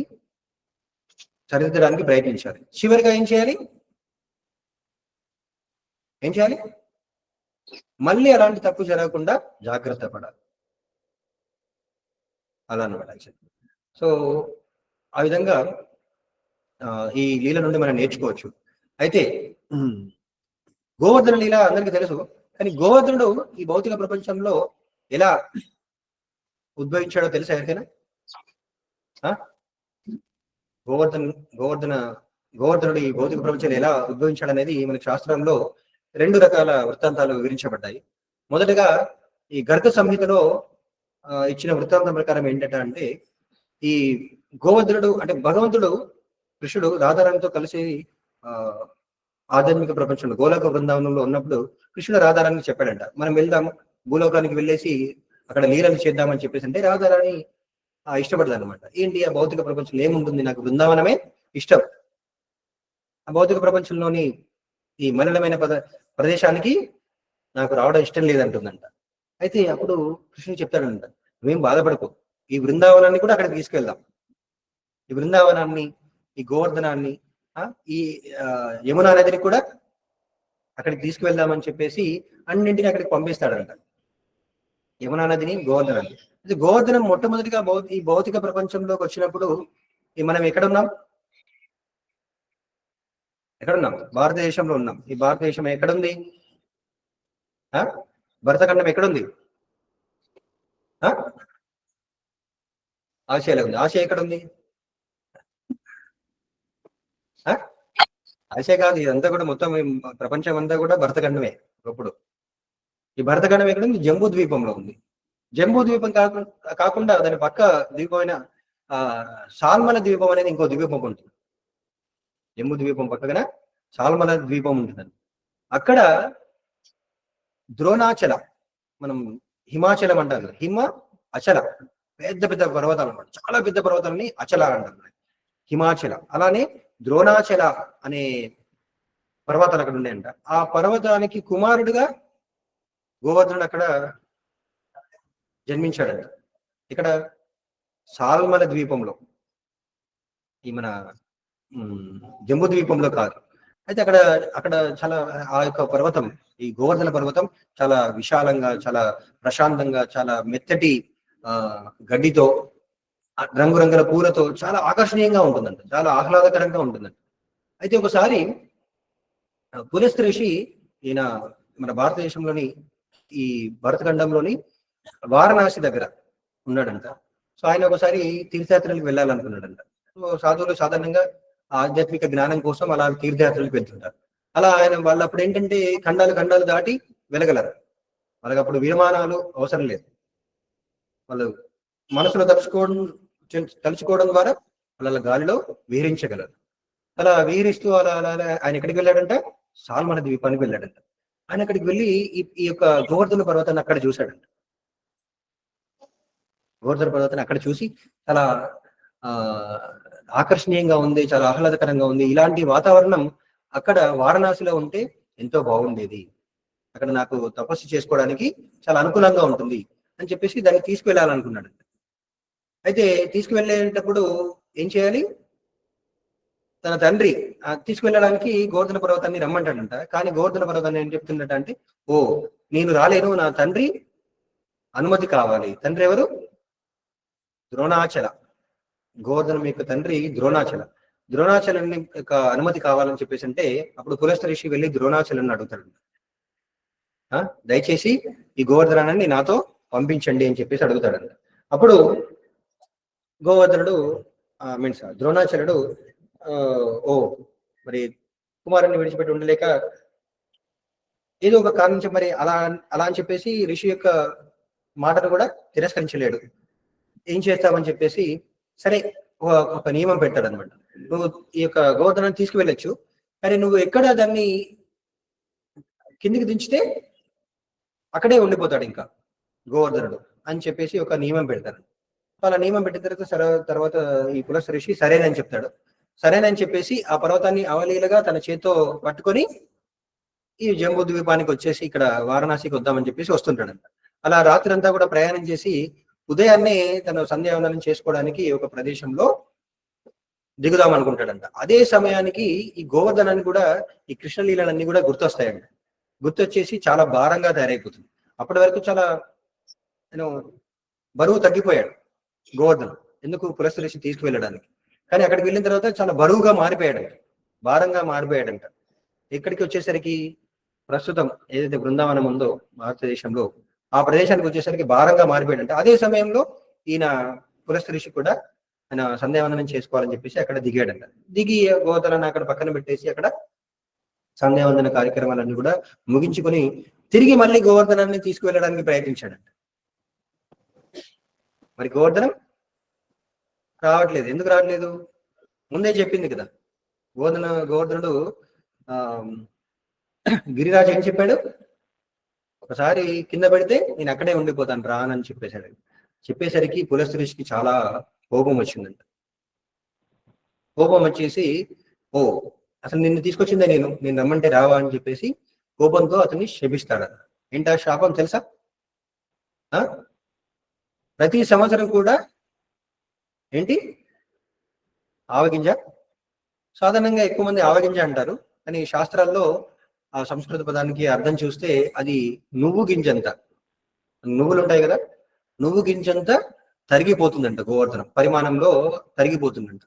సరిదిద్దడానికి ప్రయత్నించాలి. చివరిగా ఏం చేయాలి? మళ్ళీ అలాంటి తప్పు జరగకుండా జాగ్రత్త పడాలి. అలా అన్నమాట. సో ఆ విధంగా ఈ లీల నుండి మనం నేర్చుకోవచ్చు. అయితే గోవర్ధన లీల అందరికీ తెలుసు, కానీ గోవర్ధనుడు ఈ భౌతిక ప్రపంచంలో ఎలా ఉద్భవించాడో తెలుసా ఎవరికైనా? గోవర్ధనుడు ఈ భౌతిక ప్రపంచంలో ఎలా ఉద్భవించాడనేది మన శాస్త్రంలో 2 రకాల వృత్తాంతాలు వివరించబడ్డాయి. మొదటగా ఈ గర్గ సంహితలో ఇచ్చిన వృత్తాంతం ప్రకారం ఏంటంటే, ఈ గోవర్ధనుడు అంటే భగవంతుడు కృష్ణుడు రాధారాణితో కలిసి ఆధ్యాత్మిక ప్రపంచంలో గోలోక బృందావనంలో ఉన్నప్పుడు కృష్ణుడు రాధారాణి చెప్పాడంట, మనం వెళ్దాం భూలోకానికి వెళ్ళేసి అక్కడ లీలలు చేద్దామని చెప్పేసి. అంటే రాధారాణి ఇష్టపడదు అనమాట. ఏంటి ఆ భౌతిక ప్రపంచంలో ఏముంటుంది, నాకు బృందావనమే ఇష్టం, ఆ భౌతిక ప్రపంచంలోని ఈ మలినమైన ప్రదేశానికి నాకు రావడం ఇష్టం లేదంటుందంట. అయితే అప్పుడు కృష్ణుడు చెప్తాడంట, నువ్వేం బాధపడకు, ఈ బృందావనాన్ని కూడా అక్కడికి తీసుకెళ్దాం, ఈ బృందావనాన్ని, ఈ గోవర్ధనాన్ని, ఈ యమునా నదిని కూడా అక్కడికి తీసుకువెళ్దామని చెప్పేసి అన్నింటినీ అక్కడికి పంపిస్తాడంట. యమునా నదిని, గోవర్ధనాన్ని. ఇది గోవర్ధనం మొట్టమొదటిగా ఈ భౌతిక ప్రపంచంలోకి వచ్చినప్పుడు మనం ఎక్కడున్నాం? భారతదేశంలో ఉన్నాం. ఈ భారతదేశం ఎక్కడుంది? భరతఖండం ఎక్కడుంది? ఆసియాలో ఉంది. ఆసియా ఎక్కడుంది? ఆసియా కాదు, ఇదంతా కూడా మొత్తం ప్రపంచం అంతా కూడా భరతఖండమే. ఒకప్పుడు ఈ భరతఖండం ఎక్కడుంది? జంబూ ద్వీపంలో ఉంది. జంబూ ద్వీపం కాకుండా దాని పక్క ద్వీపమైన సాల్మల ద్వీపం అనేది ఇంకో ద్వీపం ఉంటుంది. జంబూ ద్వీపం పక్కన సాల్మల ద్వీపం ఉంటుందని. అక్కడ ద్రోణాచల, మనం హిమాచలం అంటారు, అచల, పెద్ద పెద్ద పర్వతాలు అన్నమాట. చాలా పెద్ద పర్వతాలని అచల అంటారు, హిమాచల. అలానే ద్రోణాచల అనే పర్వతాలు అక్కడ ఉన్నాయంట. ఆ పర్వతానికి కుమారుడుగా గోవర్ధనుడు అక్కడ జన్మించాడంట. ఇక్కడ సాల్మల ద్వీపంలో, ఈ మన జంబూ ద్వీపంలో కాదు. అయితే అక్కడ చాలా ఆ యొక్క పర్వతం, ఈ గోవర్ధన పర్వతం చాలా విశాలంగా, చాలా ప్రశాంతంగా, చాలా మెత్తటి గడ్డితో, రంగురంగుల పూలతో చాలా ఆకర్షణీయంగా ఉంటుందంట, చాలా ఆహ్లాదకరంగా ఉంటుందంట. అయితే ఒకసారి పులస్త్య ఋషి, ఈయన మన భారతదేశంలోని ఈ భరతఖండంలోని వారణాసి దగ్గర ఉన్నాడంట. సో ఆయన ఒకసారి తీర్థయాత్రలకు వెళ్ళాలనుకున్నాడంట. సో సాధువులు సాధారణంగా ఆధ్యాత్మిక జ్ఞానం కోసం అలా తీర్థయాత్రలకు వెళ్తుంటారు. అలా వాళ్ళు అప్పుడు ఏంటంటే ఖండాలు దాటి వెళ్ళగలరు. వాళ్ళకి అప్పుడు విమానాలు అవసరం లేదు. వాళ్ళు మనసులో తలుచుకోవడం ద్వారా వాళ్ళ గాలిలో విహరించగలరు. అలా విహరిస్తూ అలా ఆయన ఎక్కడికి వెళ్ళాడంట? సాల్మన ద్వీపానికి వెళ్ళాడంట. ఆయన అక్కడికి వెళ్ళి ఈ యొక్క గోవర్ధన పర్వతాన్ని అక్కడ చూశాడంట. గోవర్ధన పర్వతాన్ని అక్కడ చూసి చాలా ఆకర్షణీయంగా ఉంది, చాలా ఆహ్లాదకరంగా ఉంది. ఇలాంటి వాతావరణం అక్కడ వారణాసిలో ఉంటే ఎంతో బాగుండేది, అక్కడ నాకు తపస్సు చేసుకోవడానికి చాలా అనుకూలంగా ఉంటుంది అని చెప్పేసి దాన్ని తీసుకువెళ్ళాలనుకున్నాడు. అయితే తీసుకువెళ్ళేటప్పుడు ఏం చేయాలి? తన తండ్రి తీసుకువెళ్ళడానికి గోవర్ధన పర్వతాన్ని రమ్మంటాడంట. కానీ గోవర్ధన పర్వతాన్ని ఏం చెప్తుండట అంటే, ఓ నేను రాలేను, నా తండ్రి అనుమతి కావాలి. తండ్రి ఎవరు? ద్రోణాచల. గోవర్ధనం యొక్క తండ్రి ద్రోణాచలని యొక్క అనుమతి కావాలని చెప్పేసి అంటే, అప్పుడు పులస్త్య ఋషి వెళ్ళి ద్రోణాచలని అడుగుతాడు, దయచేసి ఈ గోవర్ధనాన్ని నాతో పంపించండి అని చెప్పేసి అడుగుతాడంట. అప్పుడు గోవర్ధనుడు ద్రోణాచలుడు ఓ మరి కుమారుని విడిచిపెట్టి ఉండలేక ఏదో ఒక కారణం మరి అలా అని చెప్పేసి ఋషి యొక్క మాటను కూడా తిరస్కరించలేడు. ఏం చేస్తామని చెప్పేసి సరే ఒక నియమం పెట్టాడనమాట. నువ్వు ఈ యొక్క గోవర్ధనాన్ని తీసుకువెళ్ళొచ్చు, కానీ నువ్వు ఎక్కడ దాన్ని కిందికి దించితే అక్కడే ఉండిపోతాడు ఇంకా గోవర్ధనుడు అని చెప్పేసి ఒక నియమం పెడతాడు. అలా నియమం పెట్టిన తర్వాత ఈ పులస్త్య ఋషి సరేనని చెప్తాడు. సరేనని చెప్పేసి ఆ పర్వతాన్ని అవలీలగా తన చేతితో పట్టుకొని ఈ జంబూ ద్వీపానికి వచ్చేసి ఇక్కడ వారణాసికి వద్దామని చెప్పేసి వస్తుంటాడంట. అలా రాత్రి అంతా కూడా ప్రయాణం చేసి ఉదయాన్నే తను సంధ్యావందనం చేసుకోవడానికి ఒక ప్రదేశంలో దిగుదాం అనుకుంటాడంట. అదే సమయానికి ఈ గోవర్ధనాన్ని కూడా ఈ కృష్ణలీలలన్నీ కూడా గుర్తొస్తాయంట. గుర్తొచ్చేసి చాలా భారంగా తయారైపోతుంది. అప్పటి వరకు చాలా బరువు తగ్గిపోయాడు గోవర్ధనం, ఎందుకు పులస్త్య ఋషి తీసుకువెళ్ళడానికి. కానీ అక్కడికి వెళ్ళిన తర్వాత చాలా బరువుగా మారిపోయాడంట, భారంగా మారిపోయాడంట. ఎక్కడికి వచ్చేసరికి ప్రస్తుతం ఏదైతే బృందావనం ఉందో భారతదేశంలో, ఆ ప్రదేశానికి వచ్చేసరికి భారంగా మారిపోయాడంట. అదే సమయంలో ఈయన పులస్త్య ఋషి కూడా ఆయన సంధ్యావందనం చేసుకోవాలని చెప్పేసి అక్కడ దిగాడంట. దిగి గోవర్ధనాన్ని అక్కడ పక్కన పెట్టేసి అక్కడ సంధ్యావందన కార్యక్రమాలన్నీ కూడా ముగించుకొని తిరిగి మళ్ళీ గోవర్ధనాన్ని తీసుకువెళ్ళడానికి ప్రయత్నించాడంట. మరి గోవర్ధనం రావట్లేదు. ఎందుకు రావట్లేదు? ముందే చెప్పింది కదా, గోవర్ధనుడు ఆ గిరిరాజు ఏం చెప్పాడు, ఒకసారి కింద పడితే నేను అక్కడే ఉండిపోతాను రానని చెప్పేశాడు. చెప్పేసరికి పులస్త్రీకి చాలా కోపం వచ్చిందంట. కోపం వచ్చేసి, ఓ అసలు నిన్ను తీసుకొచ్చిందే నేను రమ్మంటే రావా అని చెప్పేసి కోపంతో అతన్ని శపిస్తాడు. ఏంటా శాపం తెలుసా? ప్రతి సంవత్సరం కూడా ఏంటి ఆవగింజ. సాధారణంగా ఎక్కువ మంది ఆవగింజ అంటారు, కానీ శాస్త్రాల్లో ఆ సంస్కృత పదానికి అర్థం చూస్తే అది నువ్వు గింజంత, నువ్వులు ఉంటాయి కదా, నువ్వు గింజంత తరిగిపోతుందంట, గోవర్ధనం పరిమాణంలో తరిగిపోతుందంట.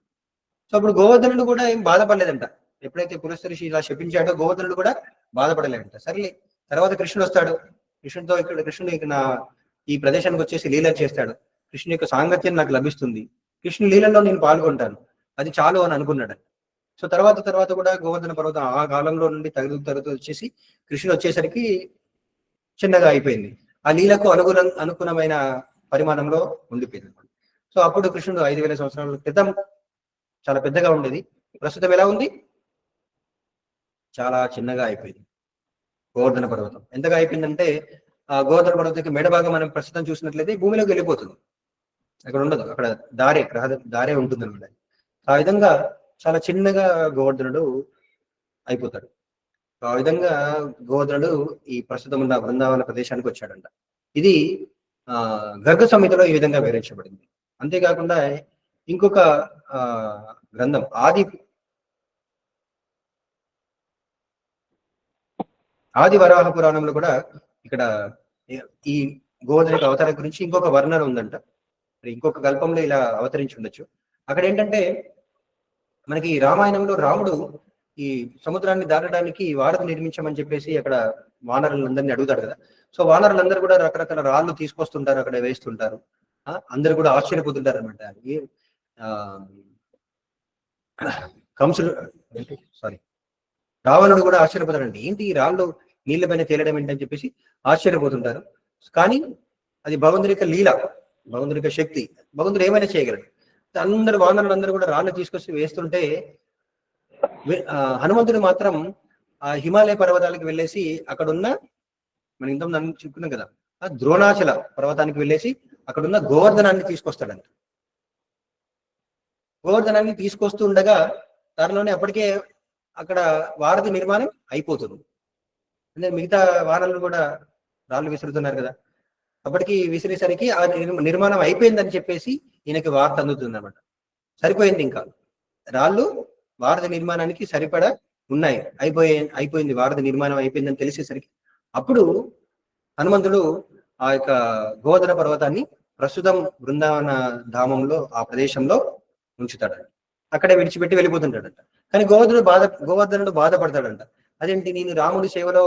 సో అప్పుడు గోవర్ధనుడు కూడా ఏం బాధపడలేదంట. ఎప్పుడైతే పులస్త్రీ ఇలా శపించాడో గోవర్ధనుడు కూడా బాధపడలేదంట. సరే తర్వాత కృష్ణుడు వస్తాడు, కృష్ణుడు నా ఈ ప్రదేశానికి వచ్చేసి లీల చేస్తాడు, కృష్ణుని యొక్క సాంగత్యం నాకు లభిస్తుంది, కృష్ణుని లీలలో నేను పాల్గొంటాను, అది చాలు అని అనుకున్నాడు. సో తర్వాత కూడా గోవర్ధన పర్వతం ఆ కాలంలో నుండి తరుగుతూ వచ్చేసి కృష్ణుడు వచ్చేసరికి చిన్నగా అయిపోయింది, ఆ లీలకు అనుగుణమైన పరిమాణంలో ఉండిపోయింది. సో అప్పుడు కృష్ణుడు 5000 సంవత్సరాల క్రితం చాలా పెద్దగా ఉండేది, ప్రస్తుతం ఎలా ఉంది, చాలా చిన్నగా అయిపోయింది గోవర్ధన పర్వతం. ఎంతగా అయిపోయిందంటే ఆ గోవర్ధన పర్వతానికి మెడభాగం మనం ప్రస్తుతం చూసినట్లయితే భూమిలోకి వెళ్ళిపోతుంది, అక్కడ ఉండదు, అక్కడ దారే ఉంటుంది అనమాట. ఆ విధంగా చాలా చిన్నగా గోవర్ధనుడు అయిపోతాడు. ఆ విధంగా గోవర్ధనుడు ఈ ప్రస్తుతం ఉన్న బృందావన ప్రదేశానికి వచ్చాడంట. ఇది గర్గ సంహితలో ఈ విధంగా వివరించబడింది. అంతేకాకుండా ఇంకొక గ్రంథం ఆది వరాహ పురాణంలో కూడా ఇక్కడ ఈ గోవర్ధన అవతారం గురించి ఇంకొక వర్ణన ఉందంట. ఇంకొక కల్పంలో ఇలా అవతరించి ఉండొచ్చు. అక్కడ ఏంటంటే మనకి రామాయణంలో రాముడు ఈ సముద్రాన్ని దాటడానికి వారధి నిర్మించమని చెప్పేసి అక్కడ వానరులందరినీ అడుగుతాడు కదా. సో వానరులందరూ కూడా రకరకాల రాళ్ళు తీసుకొస్తుంటారు, అక్కడ వేస్తుంటారు, అందరు కూడా ఆశ్చర్యపోతుంటారు అనమాట. రావణుడు కూడా ఆశ్చర్యపోతాడండి, ఏంటి ఈ రాళ్ళు నీళ్ల పైన తేలడం ఏంటని చెప్పేసి ఆశ్చర్యపోతుంటారు. కానీ అది భగవంతుడి యొక్క లీల, భగవంతుడి యొక్క శక్తి, భగవంతుడు ఏమైనా చేయగలడు. వానరులందరూ కూడా రాళ్ళు తీసుకొచ్చి వేస్తుంటే హనుమంతుడు మాత్రం ఆ హిమాలయ పర్వతాలకు వెళ్ళేసి అక్కడున్న మనం ఇంతకుముందు చెప్పుకున్నాం కదా, ఆ ద్రోణాచల పర్వతానికి వెళ్ళేసి అక్కడున్న గోవర్ధనాన్ని తీసుకొస్తాడంట. గోవర్ధనాన్ని తీసుకొస్తూ ఉండగా దానిలోనే అప్పటికే అక్కడ వారధి నిర్మాణం అయిపోతుంది. అంటే మిగతా వానరులు కూడా రాళ్ళు విసురుతున్నారు కదా, అప్పటికి విసిరేసరికి ఆ నిర్మాణం అయిపోయిందని చెప్పేసి ఈయనకి వార్త అందుతుంది అనమాట. సరిపోయింది, ఇంకా రాళ్ళు వారధి నిర్మాణానికి సరిపడా ఉన్నాయి, అయిపోయింది వారధి నిర్మాణం అయిపోయిందని తెలిసేసరికి అప్పుడు హనుమంతుడు ఆ యొక్క గోవర్ధన పర్వతాన్ని ప్రస్తుతం బృందావన ధామంలో ఆ ప్రదేశంలో ఉంచుతాడంట. అక్కడే విడిచిపెట్టి వెళ్ళిపోతుంటాడంట. కానీ గోవర్ధనుడు బాధపడతాడంట. అదేంటి, నేను రాముడి సేవలో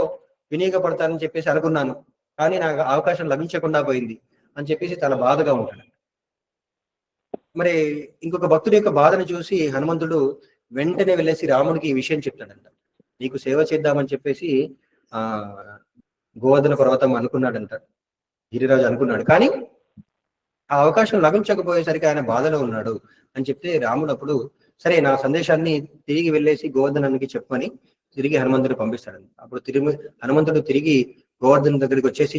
వినియోగపడతానని చెప్పేసి అనుకున్నాను, కానీ నాకు అవకాశం లభించకుండా పోయింది అని చెప్పేసి చాలా బాధగా ఉంటాడంట. మరి ఇంకొక భక్తుడి యొక్క బాధను చూసి హనుమంతుడు వెంటనే వెళ్ళేసి రాముడికి ఈ విషయం చెప్తాడంట. నీకు సేవ చేద్దామని చెప్పేసి గోవర్ధన పర్వతం అనుకున్నాడంట, గిరిరాజు అనుకున్నాడు, కానీ ఆ అవకాశం లభించకపోయేసరికి ఆయన బాధలో ఉన్నాడు అని చెప్తే రాముడు అప్పుడు సరే నా సందేశాన్ని తిరిగి వెళ్ళేసి గోవర్ధనానికి చెప్పమని తిరిగి హనుమంతుడు పంపిస్తాడంట. అప్పుడు హనుమంతుడు తిరిగి గోవర్ధన దగ్గరికి వచ్చేసి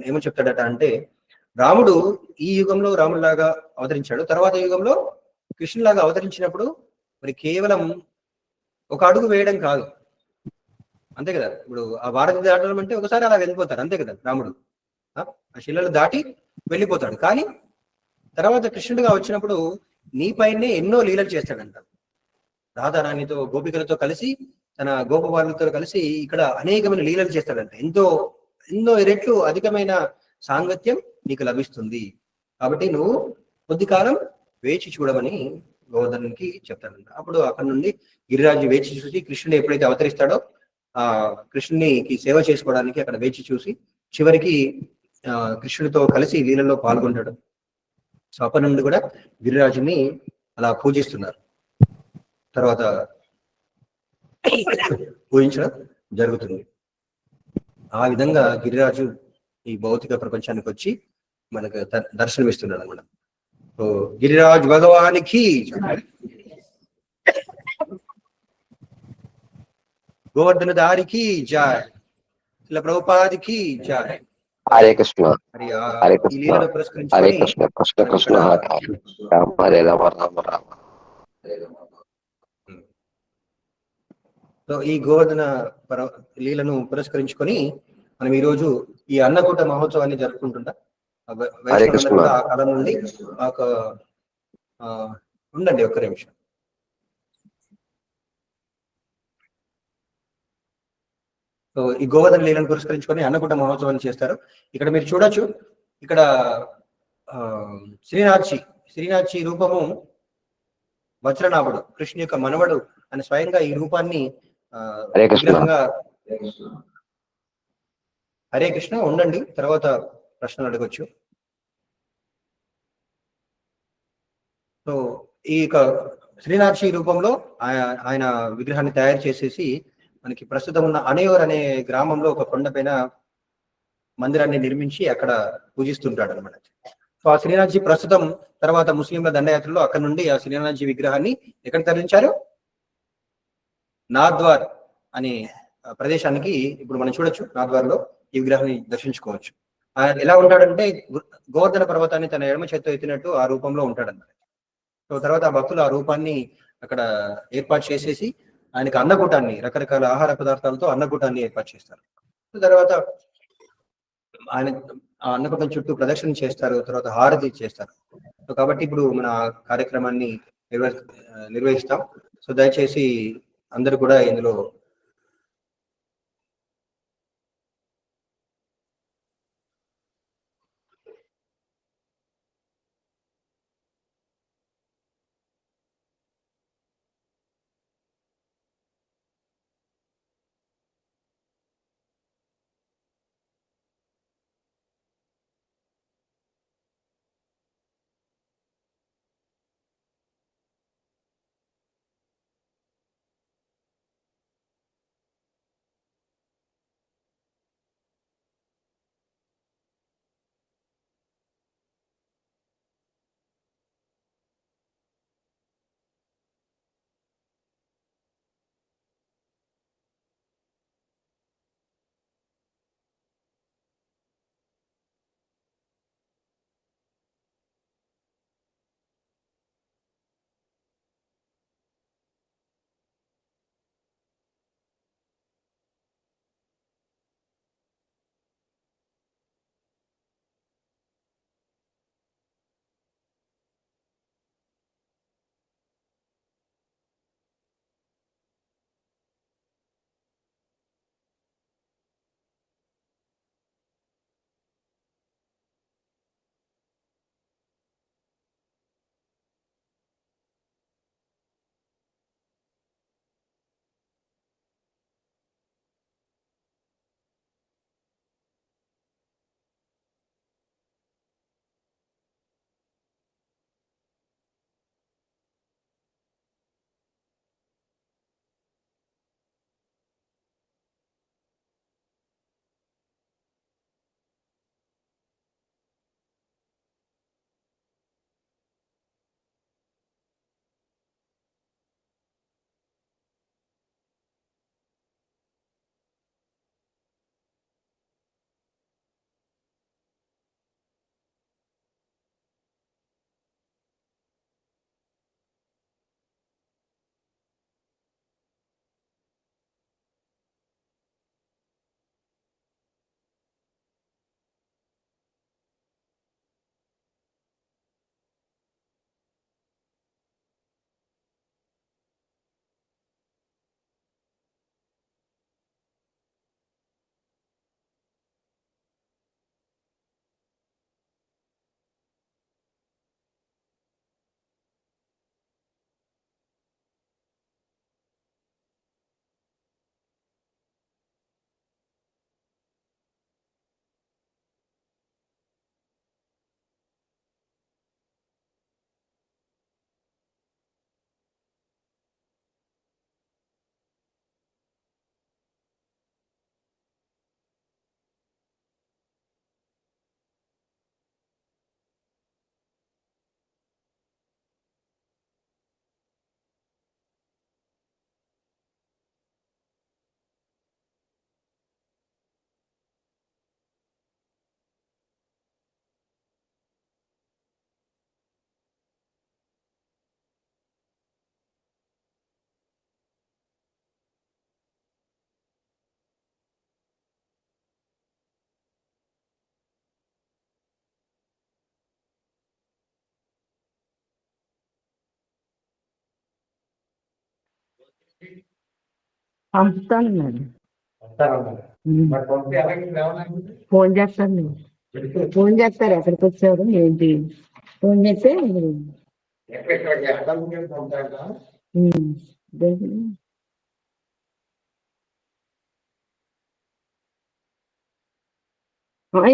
ఏమని చెప్తాడట అంటే, రాముడు ఈ యుగంలో రాముడిలాగా అవతరించాడు, తర్వాత యుగంలో కృష్ణులాగా అవతరించినప్పుడు మరి కేవలం ఒక అడుగు వేయడం కాదు, అంతే కదా. ఇప్పుడు ఆ వారధి దాటడం అంటే ఒకసారి అలా వెళ్ళిపోతారు, అంతే కదా. రాముడు ఆ శిలలు దాటి వెళ్ళిపోతాడు, కానీ తర్వాత కృష్ణుడిగా వచ్చినప్పుడు నీ పైనే ఎన్నో లీలలు చేస్తాడంట. రాధారాణితో గోపికలతో కలిసి తన గోపబాలులతో కలిసి ఇక్కడ అనేకమైన లీలలు చేస్తాడంట. ఎన్నో రెట్లు అధికమైన సాంగత్యం నీకు లభిస్తుంది, కాబట్టి నువ్వు కొద్ది కాలం వేచి చూడమని గోవర్ధనునికి చెప్తాడంట. అప్పుడు అక్కడ నుండి గిరిరాజు వేచి చూసి కృష్ణుడు ఎప్పుడైతే అవతరిస్తాడో ఆ కృష్ణునికి సేవ చేసుకోవడానికి అక్కడ వేచి చూసి చివరికి కృష్ణుడితో కలిసి లీలలో పాల్గొంటాడు. సో అప్పటి నుండి కూడా గిరిరాజుని అలా పూజిస్తున్నారు, తర్వాత పూజించడం జరుగుతుంది. ఆ విధంగా గిరిరాజు ఈ భౌతిక ప్రపంచానికి వచ్చి మనకు దర్శనమిస్తున్నాడు అన్నమాట. సో గిరిరాజ్ భగవానికి గోవర్ధన దారికి జాయ్, ఇలా ప్రభుపాదికి జాయ్. హరే కృష్ణ. మరి హరే ఈ కృష్ణ. లీలను హరే పురస్కరించుకొని కృష్ణ. కృష్ణ మనం కృష్ణ ఇక్కడ హరే హరే. రామ హరే రామ రామ రామ. సో ఈ గోవర్ధన లీలను పురస్కరించుకొని మనం ఈ రోజు ఈ అన్నకూట మహోత్సవాన్ని జరుపుకుంటున్నాం. హరే వైష్ణవులందరూ కృష్ణ. కూడా ఆ కాలం నుండి ఒక ఉండండి ఒక్క నిమిషం. సో ఈ గోవర్ధన లీలను పురస్కరించుకొని అన్నకూట మహోత్సవాన్ని చేస్తారు. ఇక్కడ మీరు చూడొచ్చు, ఇక్కడ శ్రీనాథ్జీ రూపము వజ్రనాభుడు, కృష్ణ యొక్క మనవడు అని స్వయంగా ఈ రూపాన్ని హరే కృష్ణ. విగ్రహంగా. హరే కృష్ణ. ఉండండి, తర్వాత ప్రశ్నలు అడగొచ్చు. సో ఈ శ్రీనాథ్జీ రూపంలో ఆయన విగ్రహాన్ని తయారు చేసేసి మనకి ప్రస్తుతం ఉన్న అనేవర్ అనే గ్రామంలో ఒక కొండపైన మందిరాన్ని నిర్మించి అక్కడ పూజిస్తుంటాడు అనమాట. సో ఆ శ్రీనాథ్జీ ప్రస్తుతం తర్వాత ముస్లింల దండయాత్రలో అక్కడ నుండి ఆ శ్రీనాథ్జీ విగ్రహాన్ని ఎక్కడ తరలించారు? నాథ్వార్ అనే ప్రదేశానికి ఇప్పుడు మనం చూడొచ్చు. నాథ్వార్ లో ఈ విగ్రహాన్ని దర్శించుకోవచ్చు. ఆయన ఎలా ఉంటాడంటే గోవర్ధన పర్వతాన్ని తన ఎడమ చేత్తో ఎత్తినట్టు ఆ రూపంలో ఉంటాడన్నమాట. సో తర్వాత ఆ భక్తులు ఆ రూపాన్ని అక్కడ ఏర్పాటు చేసేసి ఆయనకు అన్నకూటాన్ని, రకరకాల ఆహార పదార్థాలతో అన్నకూటాన్ని ఏర్పాటు చేస్తారు. తర్వాత ఆయన ఆ అన్నకూటం చుట్టూ ప్రదక్షిణ చేస్తారు, తర్వాత హారతి చేస్తారు. సో కాబట్టి ఇప్పుడు మన కార్యక్రమాన్ని నిర్వహిస్తాం. సో దయచేసి అందరూ కూడా ఇందులో పంపుతాను నేను. ఫోన్ చేస్తాను నేను. ఫోన్ చేస్తారు ఎక్కడికి వచ్చారు ఏంటి ఫోన్ చేస్తే ఉమ్, దేనికి?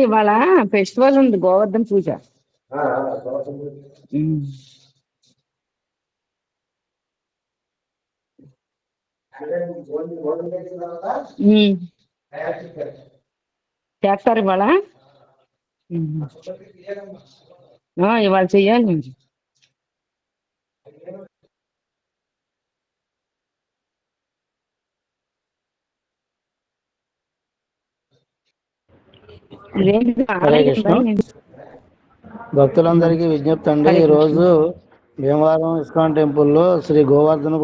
ఇవాళ ఫెస్టివల్ ఉంది గోవర్ధన పూజ. ఉమ్. ఉమ్. చేస్తారు ఇవాళ. ఉమ్. ఇవాళ చెయ్యాలి. ఇదేంటి హరే ఆలయం కృష్ణ. భయం. భక్తులందరికీ విజ్ఞప్తి అండి. హరే కృష్ణ. ఈరోజు భీమవరం ఇస్కాన్ టెంపుల్లో శ్రీ గోవర్ధన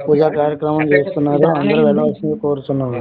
పూజా కార్యక్రమం చేస్తున్నారు. ఇది అందరూ ఆలయం భయం. వెళ్ళవలసింది కోరుతున్నాము.